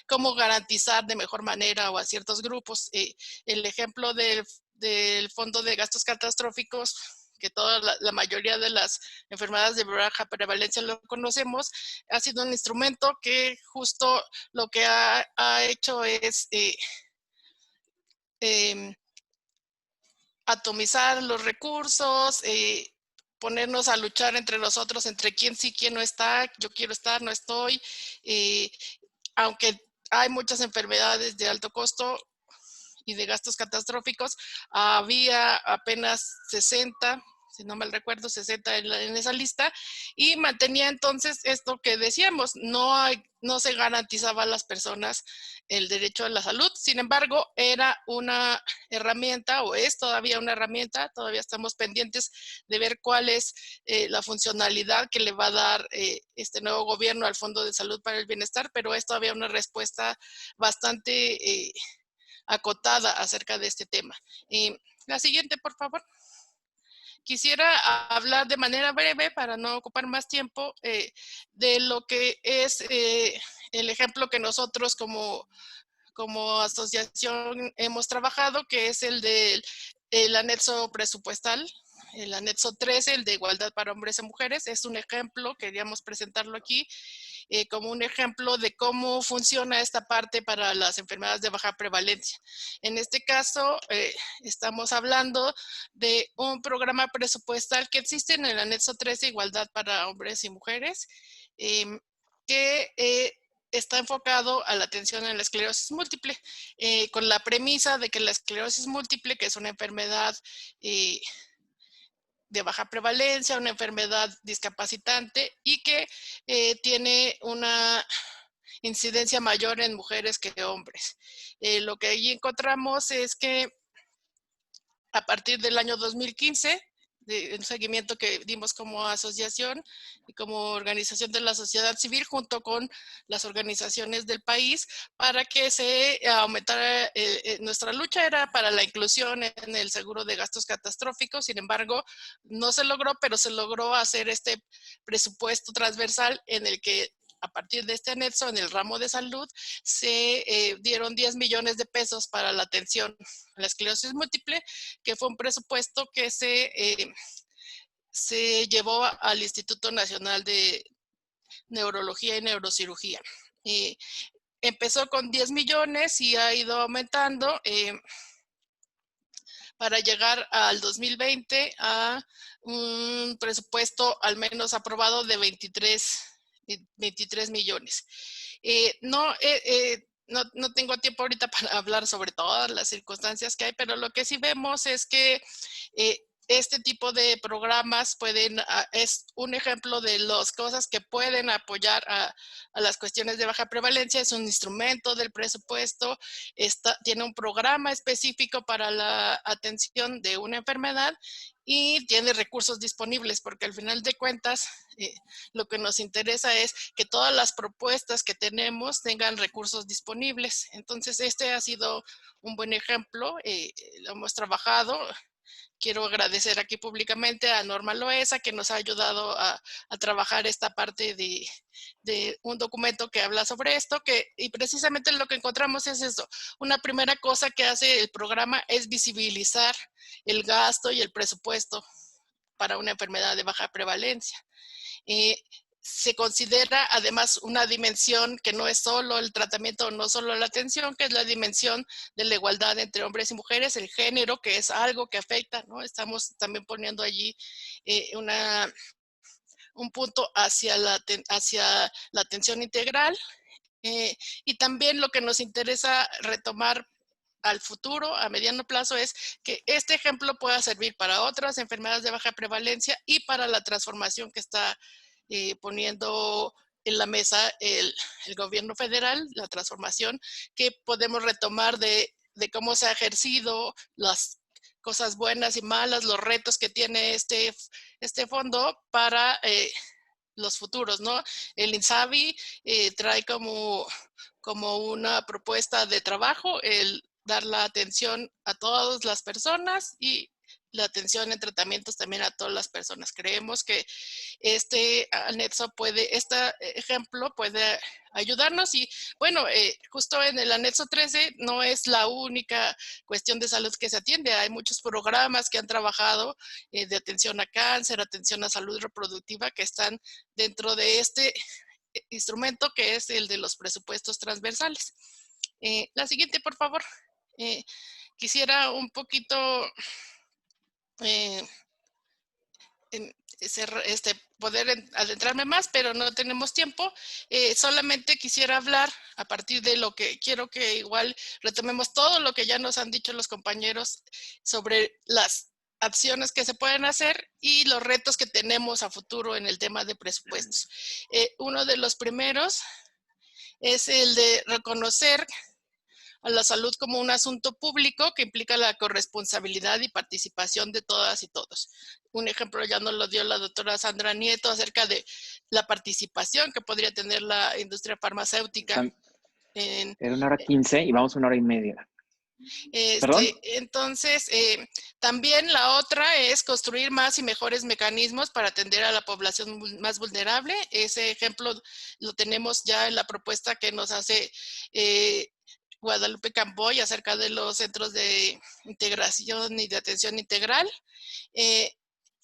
cómo garantizar de mejor manera o a ciertos grupos. El ejemplo del Fondo de Gastos Catastróficos que toda la mayoría de las enfermedades de baja prevalencia lo conocemos, ha sido un instrumento que justo lo que ha hecho es atomizar los recursos, ponernos a luchar entre nosotros, entre quién sí, quién no está, yo quiero estar, no estoy. Aunque hay muchas enfermedades de alto costo y de gastos catastróficos, había apenas 60, si no mal recuerdo, 60 en esa lista, y mantenía entonces esto que decíamos, no se garantizaba a las personas el derecho a la salud. Sin embargo, era una herramienta, o es todavía una herramienta, todavía estamos pendientes de ver cuál es la funcionalidad que le va a dar este nuevo gobierno al Fondo de Salud para el Bienestar, pero es todavía una respuesta bastante acotada acerca de este tema. La siguiente, por favor. Quisiera hablar de manera breve, para no ocupar más tiempo, de lo que es el ejemplo que nosotros como asociación hemos trabajado, que es el del anexo presupuestal, el anexo 13, el de igualdad para hombres y mujeres. Es un ejemplo, queríamos presentarlo aquí, como un ejemplo de cómo funciona esta parte para las enfermedades de baja prevalencia. En este caso, estamos hablando de un programa presupuestal que existe en el anexo 13, igualdad para hombres y mujeres, que está enfocado a la atención en la esclerosis múltiple, con la premisa de que la esclerosis múltiple, que es una enfermedad de baja prevalencia, una enfermedad discapacitante y que tiene una incidencia mayor en mujeres que hombres. Lo que allí encontramos es que a partir del año 2015, de un seguimiento que dimos como asociación y como organización de la sociedad civil junto con las organizaciones del país, para que se aumentara, nuestra lucha era para la inclusión en el seguro de gastos catastróficos. Sin embargo, no se logró, pero se logró hacer este presupuesto transversal en el que a partir de este anexo en el ramo de salud se dieron 10 millones de pesos para la atención a la esclerosis múltiple, que fue un presupuesto que se llevó al Instituto Nacional de Neurología y Neurocirugía. Empezó con 10 millones y ha ido aumentando para llegar al 2020 a un presupuesto al menos aprobado de 23 millones. No tengo tiempo ahorita para hablar sobre todas las circunstancias que hay, pero lo que sí vemos es que este tipo de programas es un ejemplo de las cosas que pueden apoyar a las cuestiones de baja prevalencia. Es un instrumento del presupuesto, tiene un programa específico para la atención de una enfermedad y tiene recursos disponibles, porque al final de cuentas lo que nos interesa es que todas las propuestas que tenemos tengan recursos disponibles. Entonces este ha sido un buen ejemplo, lo hemos trabajado. Quiero agradecer aquí públicamente a Norma Loesa, que nos ha ayudado a trabajar esta parte de un documento que habla sobre esto, y precisamente lo que encontramos es eso. Una primera cosa que hace el programa es visibilizar el gasto y el presupuesto para una enfermedad de baja prevalencia. Se considera además una dimensión que no es solo el tratamiento, no solo la atención, que es la dimensión de la igualdad entre hombres y mujeres, el género, que es algo que afecta, ¿no? Estamos también poniendo allí un punto hacia la atención integral, y también lo que nos interesa retomar al futuro, a mediano plazo, es que este ejemplo pueda servir para otras enfermedades de baja prevalencia y para la transformación que está poniendo en la mesa el gobierno federal, la transformación que podemos retomar de cómo se ha ejercido, las cosas buenas y malas, los retos que tiene este fondo para los futuros, ¿no? El INSABI trae como una propuesta de trabajo el dar la atención a todas las personas y la atención en tratamientos también a todas las personas. Creemos que este anexo este ejemplo puede ayudarnos y bueno, justo en el anexo 13 no es la única cuestión de salud que se atiende. Hay muchos programas que han trabajado de atención a cáncer, atención a salud reproductiva que están dentro de este instrumento que es el de los presupuestos transversales. La siguiente, por favor. Quisiera un poquito poder adentrarme más, pero no tenemos tiempo. Solamente quisiera hablar a partir de lo que quiero que igual retomemos todo lo que ya nos han dicho los compañeros sobre las acciones que se pueden hacer y los retos que tenemos a futuro en el tema de presupuestos. Uno de los primeros es el de reconocer a la salud como un asunto público que implica la corresponsabilidad y participación de todas y todos. Un ejemplo ya nos lo dio la doctora Sandra Nieto acerca de la participación que podría tener la industria farmacéutica. Era 1:15 y vamos a 1:30. ¿Perdón? Entonces, también la otra es construir más y mejores mecanismos para atender a la población más vulnerable. Ese ejemplo lo tenemos ya en la propuesta que nos hace Guadalupe Campoy acerca de los centros de integración y de atención integral.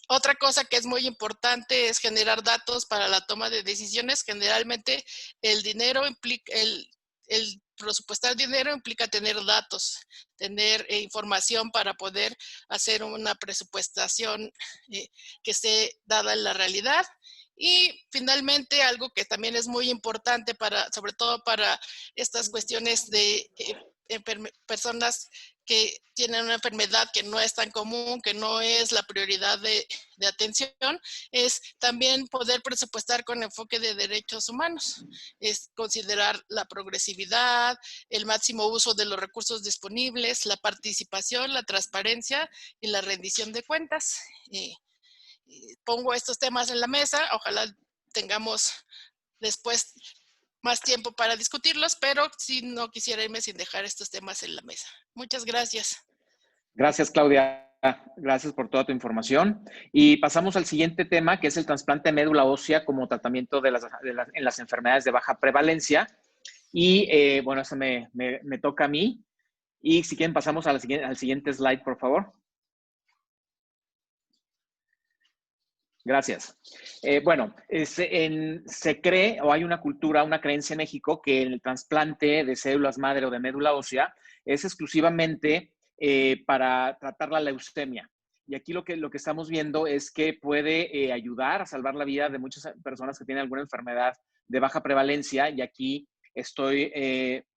Otra cosa que es muy importante es generar datos para la toma de decisiones. Generalmente el dinero implica, el presupuestar dinero implica tener datos, tener información para poder hacer una presupuestación que esté dada en la realidad. Y finalmente, algo que también es muy importante sobre todo para estas cuestiones de personas que tienen una enfermedad que no es tan común, que no es la prioridad de atención, es también poder presupuestar con enfoque de derechos humanos. Es considerar la progresividad, el máximo uso de los recursos disponibles, la participación, la transparencia y la rendición de cuentas. Pongo estos temas en la mesa, ojalá tengamos después más tiempo para discutirlos, pero sí no quisiera irme sin dejar estos temas en la mesa. Muchas gracias. Gracias, Claudia. Gracias por toda tu información. Y pasamos al siguiente tema, que es el trasplante de médula ósea como tratamiento en las enfermedades de baja prevalencia. Y bueno, eso me toca a mí. Y si quieren, pasamos al siguiente slide, por favor. Gracias. Bueno, se cree o hay una cultura, una creencia en México que el trasplante de células madre o de médula ósea es exclusivamente para tratar la leucemia. Y aquí lo que estamos viendo es que puede ayudar a salvar la vida de muchas personas que tienen alguna enfermedad de baja prevalencia. Y aquí estoy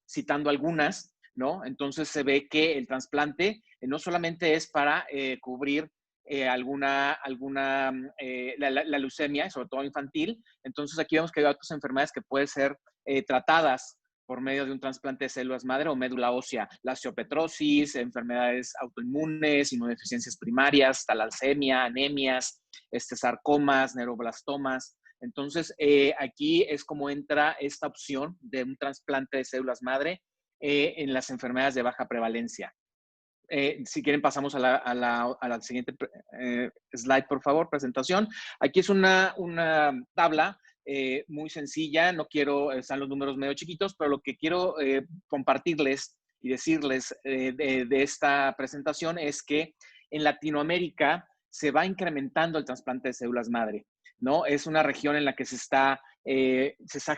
citando algunas, ¿no? Entonces se ve que el trasplante no solamente es para cubrir la leucemia, sobre todo infantil. Entonces aquí vemos que hay otras enfermedades que pueden ser tratadas por medio de un trasplante de células madre o médula ósea, la osteopetrosis, enfermedades autoinmunes, inmunodeficiencias primarias, talasemia, anemias, sarcomas, neuroblastomas. Entonces aquí es como entra esta opción de un trasplante de células madre en las enfermedades de baja prevalencia. Si quieren pasamos a la siguiente slide, por favor, presentación. Aquí es una tabla muy sencilla, no quiero, están los números medio chiquitos, pero lo que quiero compartirles y decirles de esta presentación es que en Latinoamérica se va incrementando el trasplante de células madre, ¿no? Es una región en la que se está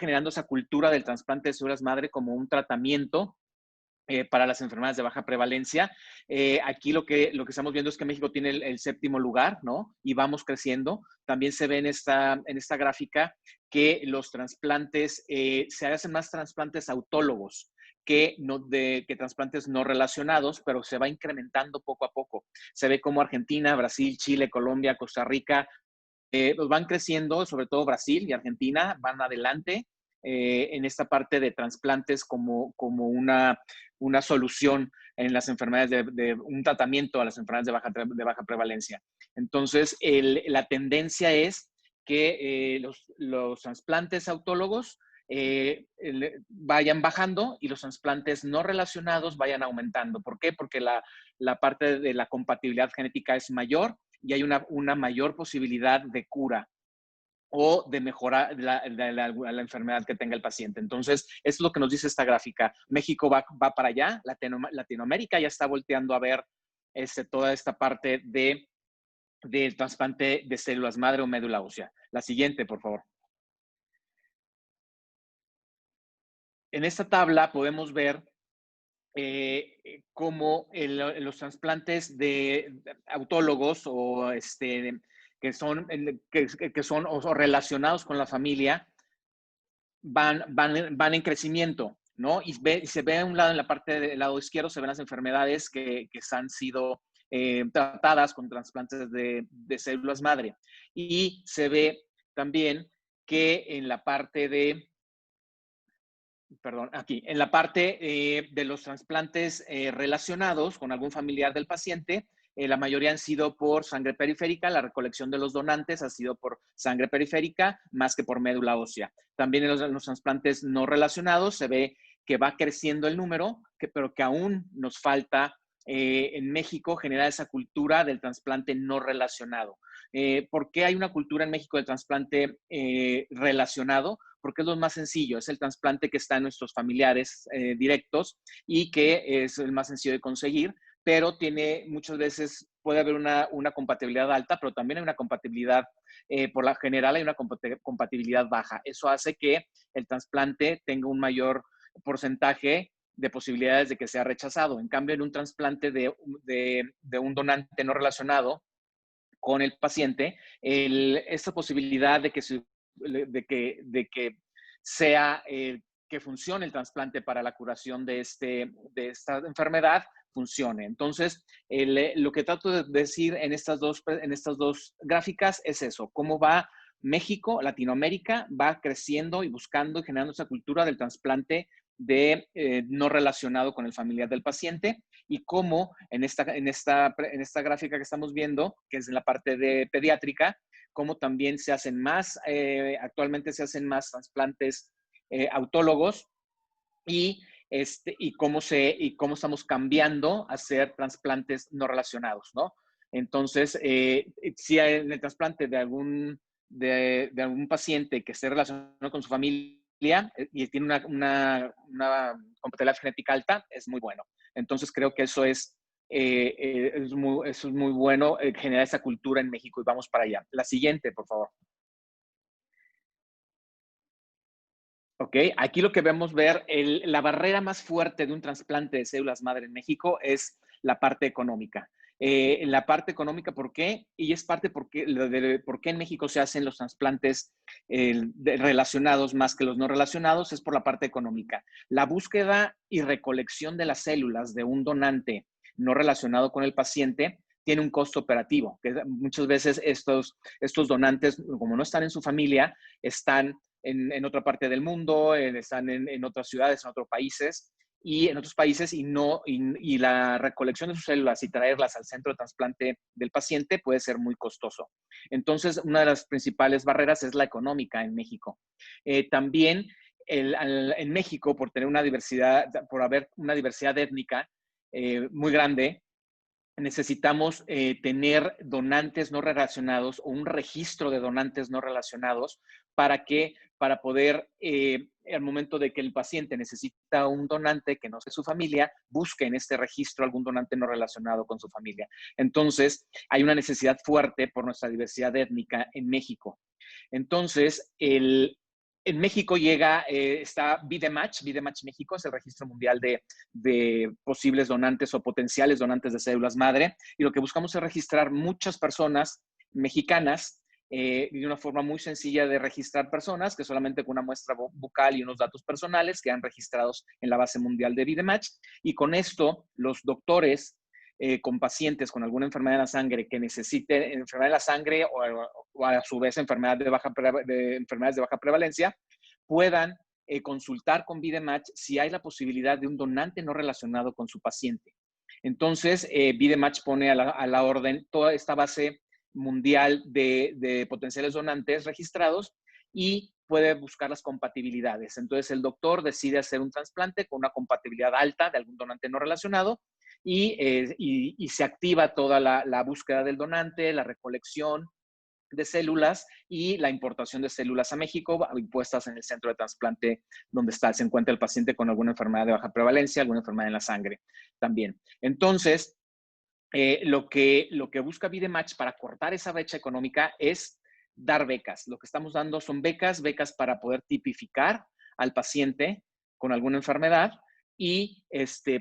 generando esa cultura del trasplante de células madre como un tratamiento para las enfermedades de baja prevalencia. Aquí lo que estamos viendo es que México tiene el 7º lugar, ¿no? Y vamos creciendo. También se ve en esta gráfica que los trasplantes, se hacen más trasplantes autólogos que trasplantes no relacionados, pero se va incrementando poco a poco. Se ve como Argentina, Brasil, Chile, Colombia, Costa Rica, van creciendo, sobre todo Brasil y Argentina, van adelante en esta parte de trasplantes como una solución en las enfermedades de un tratamiento a las enfermedades de baja prevalencia. Entonces, la tendencia es que los trasplantes autólogos vayan bajando y los trasplantes no relacionados vayan aumentando. ¿Por qué? Porque la parte de la compatibilidad genética es mayor y hay una mayor posibilidad de cura o de mejorar la enfermedad que tenga el paciente. Entonces, es lo que nos dice esta gráfica. México va para allá, Latinoamérica ya está volteando a ver toda esta parte del trasplante de células madre o médula ósea. La siguiente, por favor. En esta tabla podemos ver cómo los trasplantes de autólogos o que son o relacionados con la familia van en crecimiento, ¿no? Y se ve a un lado, en la parte del lado izquierdo, se ven las enfermedades que han sido tratadas con trasplantes de células madre. Y se ve también que en la parte de, en la parte de los trasplantes relacionados con algún familiar del paciente, la mayoría han sido por sangre periférica, la recolección de los donantes ha sido por sangre periférica más que por médula ósea. También en los trasplantes no relacionados se ve que va creciendo el número, pero que aún nos falta en México generar esa cultura del trasplante no relacionado. ¿Por qué hay una cultura en México del trasplante relacionado? Porque es lo más sencillo, es el trasplante que está en nuestros familiares directos y que es el más sencillo de conseguir, pero tiene muchas veces, puede haber una compatibilidad alta, pero también hay una compatibilidad, por la general hay una compatibilidad baja. Eso hace que el trasplante tenga un mayor porcentaje de posibilidades de que sea rechazado. En cambio, en un trasplante de un donante no relacionado con el paciente, esta posibilidad de que sea que funcione el trasplante para la curación de esta enfermedad funcione. Entonces, lo que trato de decir en estas dos gráficas es eso, cómo va México, Latinoamérica, va creciendo y buscando y generando esa cultura del trasplante no relacionado con el familiar del paciente, y cómo en esta gráfica que estamos viendo, que es en la parte de pediátrica, cómo también se hacen más, actualmente se hacen más trasplantes autólogos y cómo estamos cambiando a hacer trasplantes no relacionados, ¿no? Entonces, si en el trasplante de algún paciente que esté relacionado con su familia y tiene una compatibilidad genética alta, es muy bueno. Entonces, creo que eso es muy bueno, generar esa cultura en México, y vamos para allá. La siguiente, por favor. Ok, aquí lo que vemos la barrera más fuerte de un trasplante de células madre en México es la parte económica. La parte económica, ¿por qué? Y es parte por qué en México se hacen los trasplantes relacionados más que los no relacionados, es por la parte económica. La búsqueda y recolección de las células de un donante no relacionado con el paciente tiene un costo operativo, que muchas veces estos donantes, como no están en su familia, están en otra parte del mundo, están en otras ciudades, en otros países, y la recolección de sus células y traerlas al centro de trasplante del paciente puede ser muy costoso. Entonces, una de las principales barreras es la económica en México. También en México, por haber una diversidad étnica muy grande, necesitamos tener donantes no relacionados o un registro de donantes no relacionados para poder, al momento de que el paciente necesita un donante que no sea su familia, busque en este registro algún donante no relacionado con su familia. Entonces, hay una necesidad fuerte por nuestra diversidad étnica en México. Entonces, en México está VideMatch. VideMatch México es el registro mundial de posibles donantes o potenciales donantes de células madre. Y lo que buscamos es registrar muchas personas mexicanas de una forma muy sencilla de registrar personas, que solamente con una muestra bucal y unos datos personales quedan registrados en la base mundial de VideMatch. Y con esto, los doctores con pacientes con alguna enfermedad de la sangre que necesite enfermedad de la sangre o a su vez enfermedades de baja prevalencia, puedan consultar con VideMatch si hay la posibilidad de un donante no relacionado con su paciente. Entonces, VideMatch pone a la orden toda esta base mundial de potenciales donantes registrados, y puede buscar las compatibilidades. Entonces el doctor decide hacer un trasplante con una compatibilidad alta de algún donante no relacionado y se activa toda la búsqueda del donante, la recolección de células y la importación de células a México, impuestas en el centro de trasplante donde se encuentra el paciente con alguna enfermedad de baja prevalencia, alguna enfermedad en la sangre también. Entonces, lo que busca VideMatch para cortar esa brecha económica es dar becas. Lo que estamos dando son becas para poder tipificar al paciente con alguna enfermedad y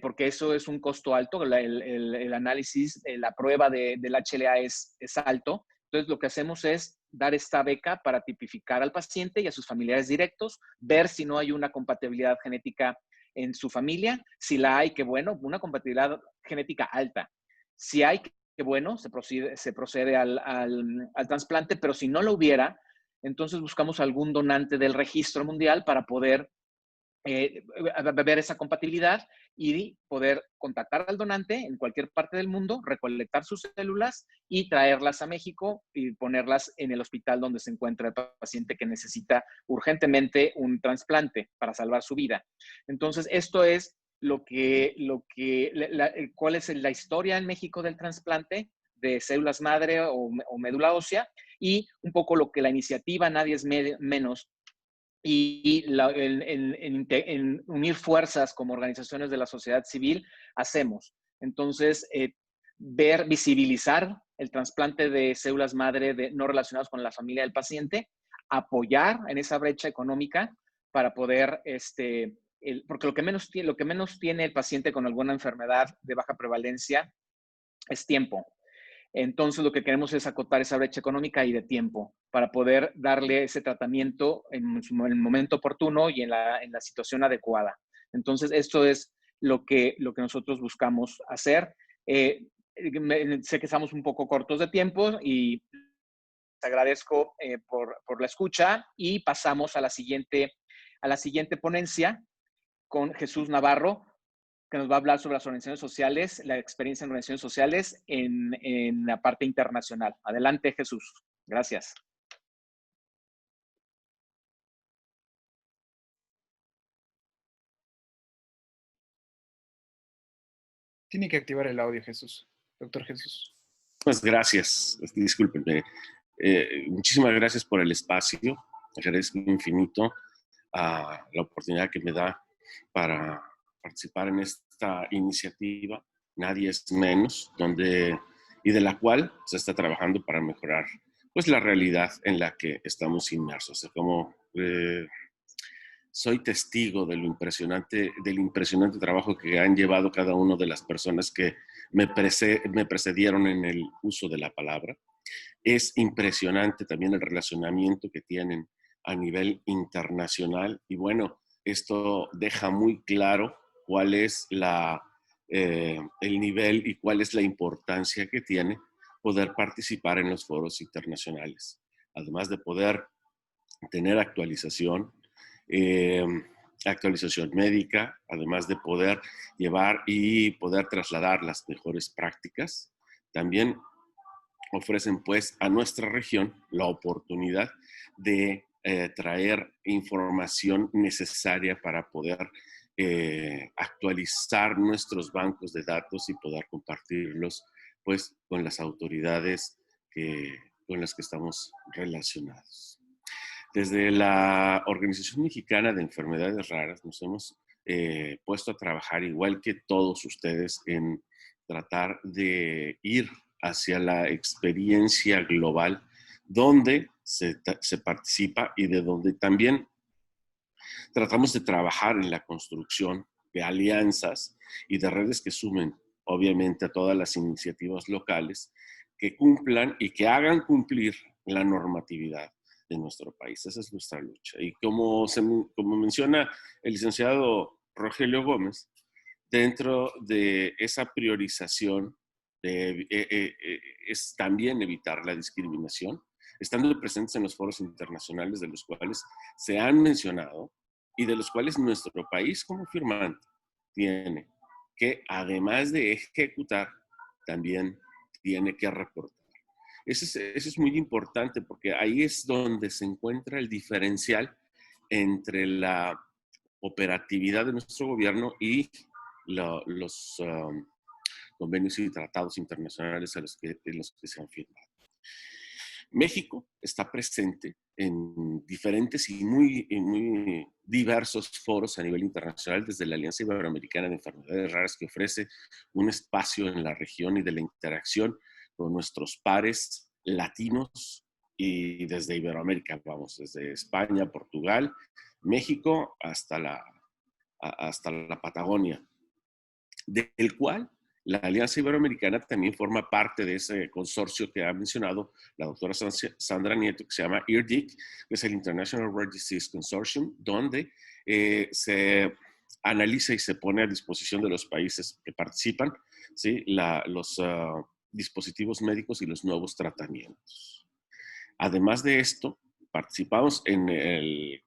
porque eso es un costo alto, el análisis, la prueba del HLA es alto. Entonces, lo que hacemos es dar esta beca para tipificar al paciente y a sus familiares directos, ver si no hay una compatibilidad genética en su familia. Si la hay, qué bueno, una compatibilidad genética alta. Si hay, qué bueno, se procede al trasplante, pero si no lo hubiera, entonces buscamos algún donante del registro mundial para poder ver esa compatibilidad y poder contactar al donante en cualquier parte del mundo, recolectar sus células y traerlas a México y ponerlas en el hospital donde se encuentra el paciente que necesita urgentemente un trasplante para salvar su vida. Entonces, esto es cuál es la historia en México del trasplante de células madre o médula ósea y un poco lo que la iniciativa Nadie es Menos y en unir fuerzas como organizaciones de la sociedad civil hacemos. Entonces, visibilizar el trasplante de células madre no relacionadas con la familia del paciente, apoyar en esa brecha económica para poder, porque lo que menos tiene el paciente con alguna enfermedad de baja prevalencia es tiempo. Entonces, lo que queremos es acotar esa brecha económica y de tiempo para poder darle ese tratamiento en el momento oportuno y en la situación adecuada. Entonces, esto es lo que nosotros buscamos hacer. Sé que estamos un poco cortos de tiempo y te agradezco por la escucha y pasamos a la siguiente ponencia con Jesús Navarro, que nos va a hablar sobre las organizaciones sociales, la experiencia en organizaciones sociales en la parte internacional. Adelante, Jesús. Gracias. Tiene que activar el audio, Jesús. Doctor Jesús. Pues gracias. Discúlpenme. Muchísimas gracias por el espacio. Agradezco infinito la oportunidad que me da para participar en esta iniciativa Nadie es Menos, y de la cual se está trabajando para mejorar pues la realidad en la que estamos inmersos. Como soy testigo del impresionante trabajo que han llevado cada una de las personas que me precedieron en el uso de la palabra. Es impresionante también el relacionamiento que tienen a nivel internacional y bueno, esto deja muy claro cuál es el nivel y cuál es la importancia que tiene poder participar en los foros internacionales. Además de poder tener actualización médica, además de poder llevar y poder trasladar las mejores prácticas, también ofrecen pues a nuestra región la oportunidad de traer información necesaria para poder actualizar nuestros bancos de datos y poder compartirlos pues con las autoridades con las que estamos relacionados. Desde la Organización Mexicana de Enfermedades Raras nos hemos puesto a trabajar igual que todos ustedes en tratar de ir hacia la experiencia global donde se participa y de donde también tratamos de trabajar en la construcción de alianzas y de redes que sumen, obviamente, a todas las iniciativas locales que cumplan y que hagan cumplir la normatividad de nuestro país. Esa es nuestra lucha. Y como menciona el licenciado Rogelio Gómez, dentro de esa priorización es también evitar la discriminación, estando presentes en los foros internacionales de los cuales se han mencionado y de los cuales nuestro país como firmante tiene que, además de ejecutar, también tiene que reportar. Eso es muy importante porque ahí es donde se encuentra el diferencial entre la operatividad de nuestro gobierno y los convenios y tratados internacionales en los que se han firmado. México está presente en diferentes y muy diversos foros a nivel internacional, desde la Alianza Iberoamericana de Enfermedades Raras, que ofrece un espacio en la región y de la interacción con nuestros pares latinos, y desde Iberoamérica, vamos, desde España, Portugal, México, hasta la Patagonia, del cual la Alianza Iberoamericana también forma parte de ese consorcio que ha mencionado la doctora Sandra Nieto, que se llama IRDIC, que es el International Rare Disease Consortium, donde se analiza y se pone a disposición de los países que participan, ¿sí? los dispositivos médicos y los nuevos tratamientos. Además de esto, participamos en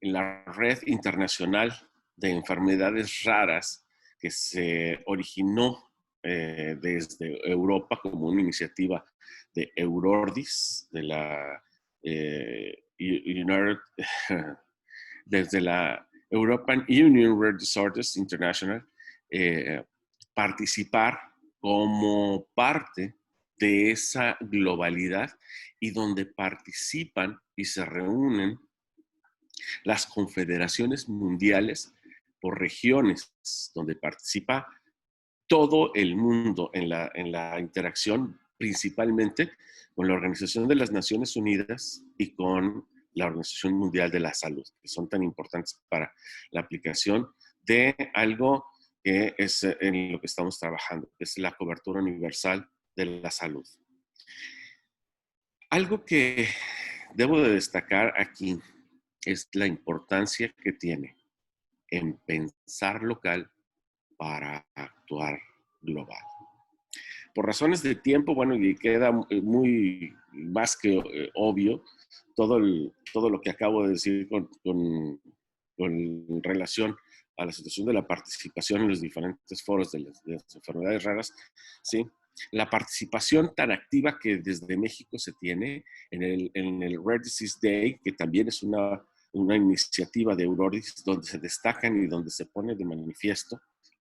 la red internacional de enfermedades raras que se originó desde Europa como una iniciativa de Eurordis, de la desde la European Union Rare Disorders International, participar como parte de esa globalidad, y donde participan y se reúnen las confederaciones mundiales por regiones, donde participa todo el mundo en la interacción, principalmente con la Organización de las Naciones Unidas y con la Organización Mundial de la Salud, que son tan importantes para la aplicación de algo que es en lo que estamos trabajando, que es la cobertura universal de la salud. Algo que debo de destacar aquí es la importancia que tiene en pensar local para actuar global. Por razones de tiempo, bueno, y queda muy más que obvio todo lo que acabo de decir con relación a la situación de la participación en los diferentes foros de las enfermedades raras, ¿sí? La participación tan activa que desde México se tiene en el Rare Disease Day, que también es una iniciativa de Eurordis, donde se destacan y donde se pone de manifiesto,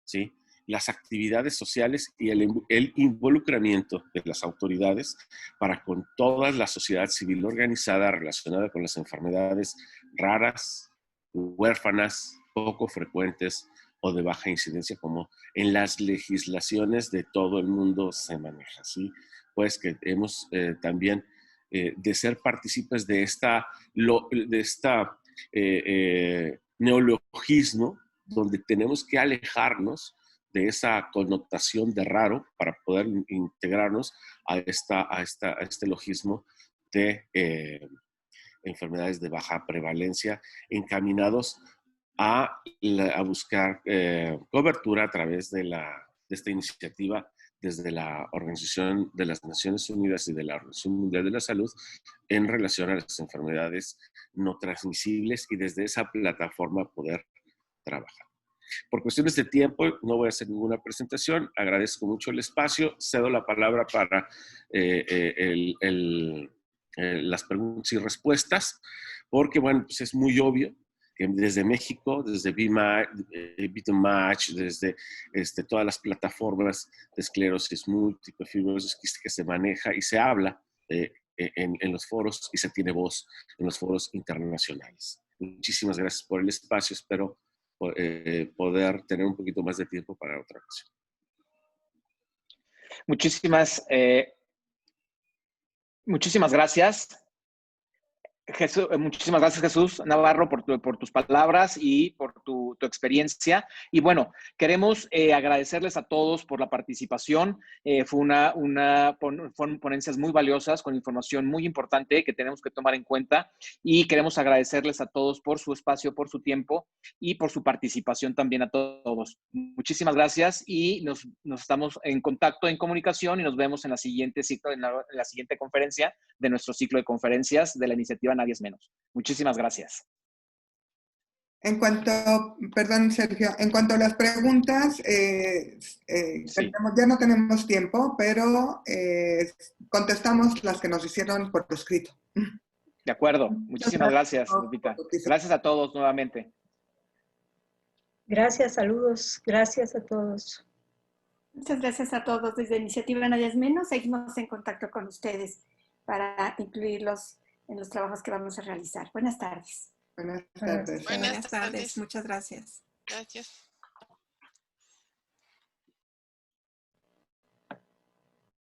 ¿sí?, las actividades sociales y el involucramiento de las autoridades para con toda la sociedad civil organizada relacionada con las enfermedades raras, huérfanas, poco frecuentes o de baja incidencia, como en las legislaciones de todo el mundo se maneja, ¿sí? Pues que hemos también de ser partícipes de neologismo, donde tenemos que alejarnos de esa connotación de raro para poder integrarnos a este logismo de enfermedades de baja prevalencia, encaminados a buscar cobertura a través de esta iniciativa desde la Organización de las Naciones Unidas y de la Organización Mundial de la Salud en relación a las enfermedades no transmisibles, y desde esa plataforma poder trabajar. Por cuestiones de tiempo no voy a hacer ninguna presentación. Agradezco mucho el espacio. Cedo la palabra para las preguntas y respuestas, porque, bueno, pues es muy obvio que desde México, desde BITMATCH, desde todas las plataformas de esclerosis múltiple, fibrosis quística, que se maneja y se habla en los foros, y se tiene voz en los foros internacionales. Muchísimas gracias por el espacio. Espero poder tener un poquito más de tiempo para otra ocasión. Muchísimas gracias. Muchísimas gracias, Jesús Navarro, por tus palabras y por tu experiencia. Y bueno, queremos agradecerles a todos por la participación. Fueron ponencias muy valiosas, con información muy importante que tenemos que tomar en cuenta, y queremos agradecerles a todos por su espacio, por su tiempo y por su participación también a todos. Muchísimas gracias, y nos estamos en contacto, en comunicación, y nos vemos en la siguiente ciclo, en la siguiente conferencia de nuestro ciclo de conferencias de la iniciativa Nadie es Menos. Muchísimas gracias. En cuanto, perdón Sergio, en cuanto a las preguntas, Sí. ya no tenemos tiempo, pero contestamos las que nos hicieron por escrito. De acuerdo. Muchísimas gracias, Lupita. Gracias a todos nuevamente. Gracias, saludos. Gracias a todos. Muchas gracias a todos. Desde Iniciativa Nadie es Menos, seguimos en contacto con ustedes para incluirlos en los trabajos que vamos a realizar. Buenas tardes. Buenas tardes. Buenas tardes. Muchas gracias. Gracias.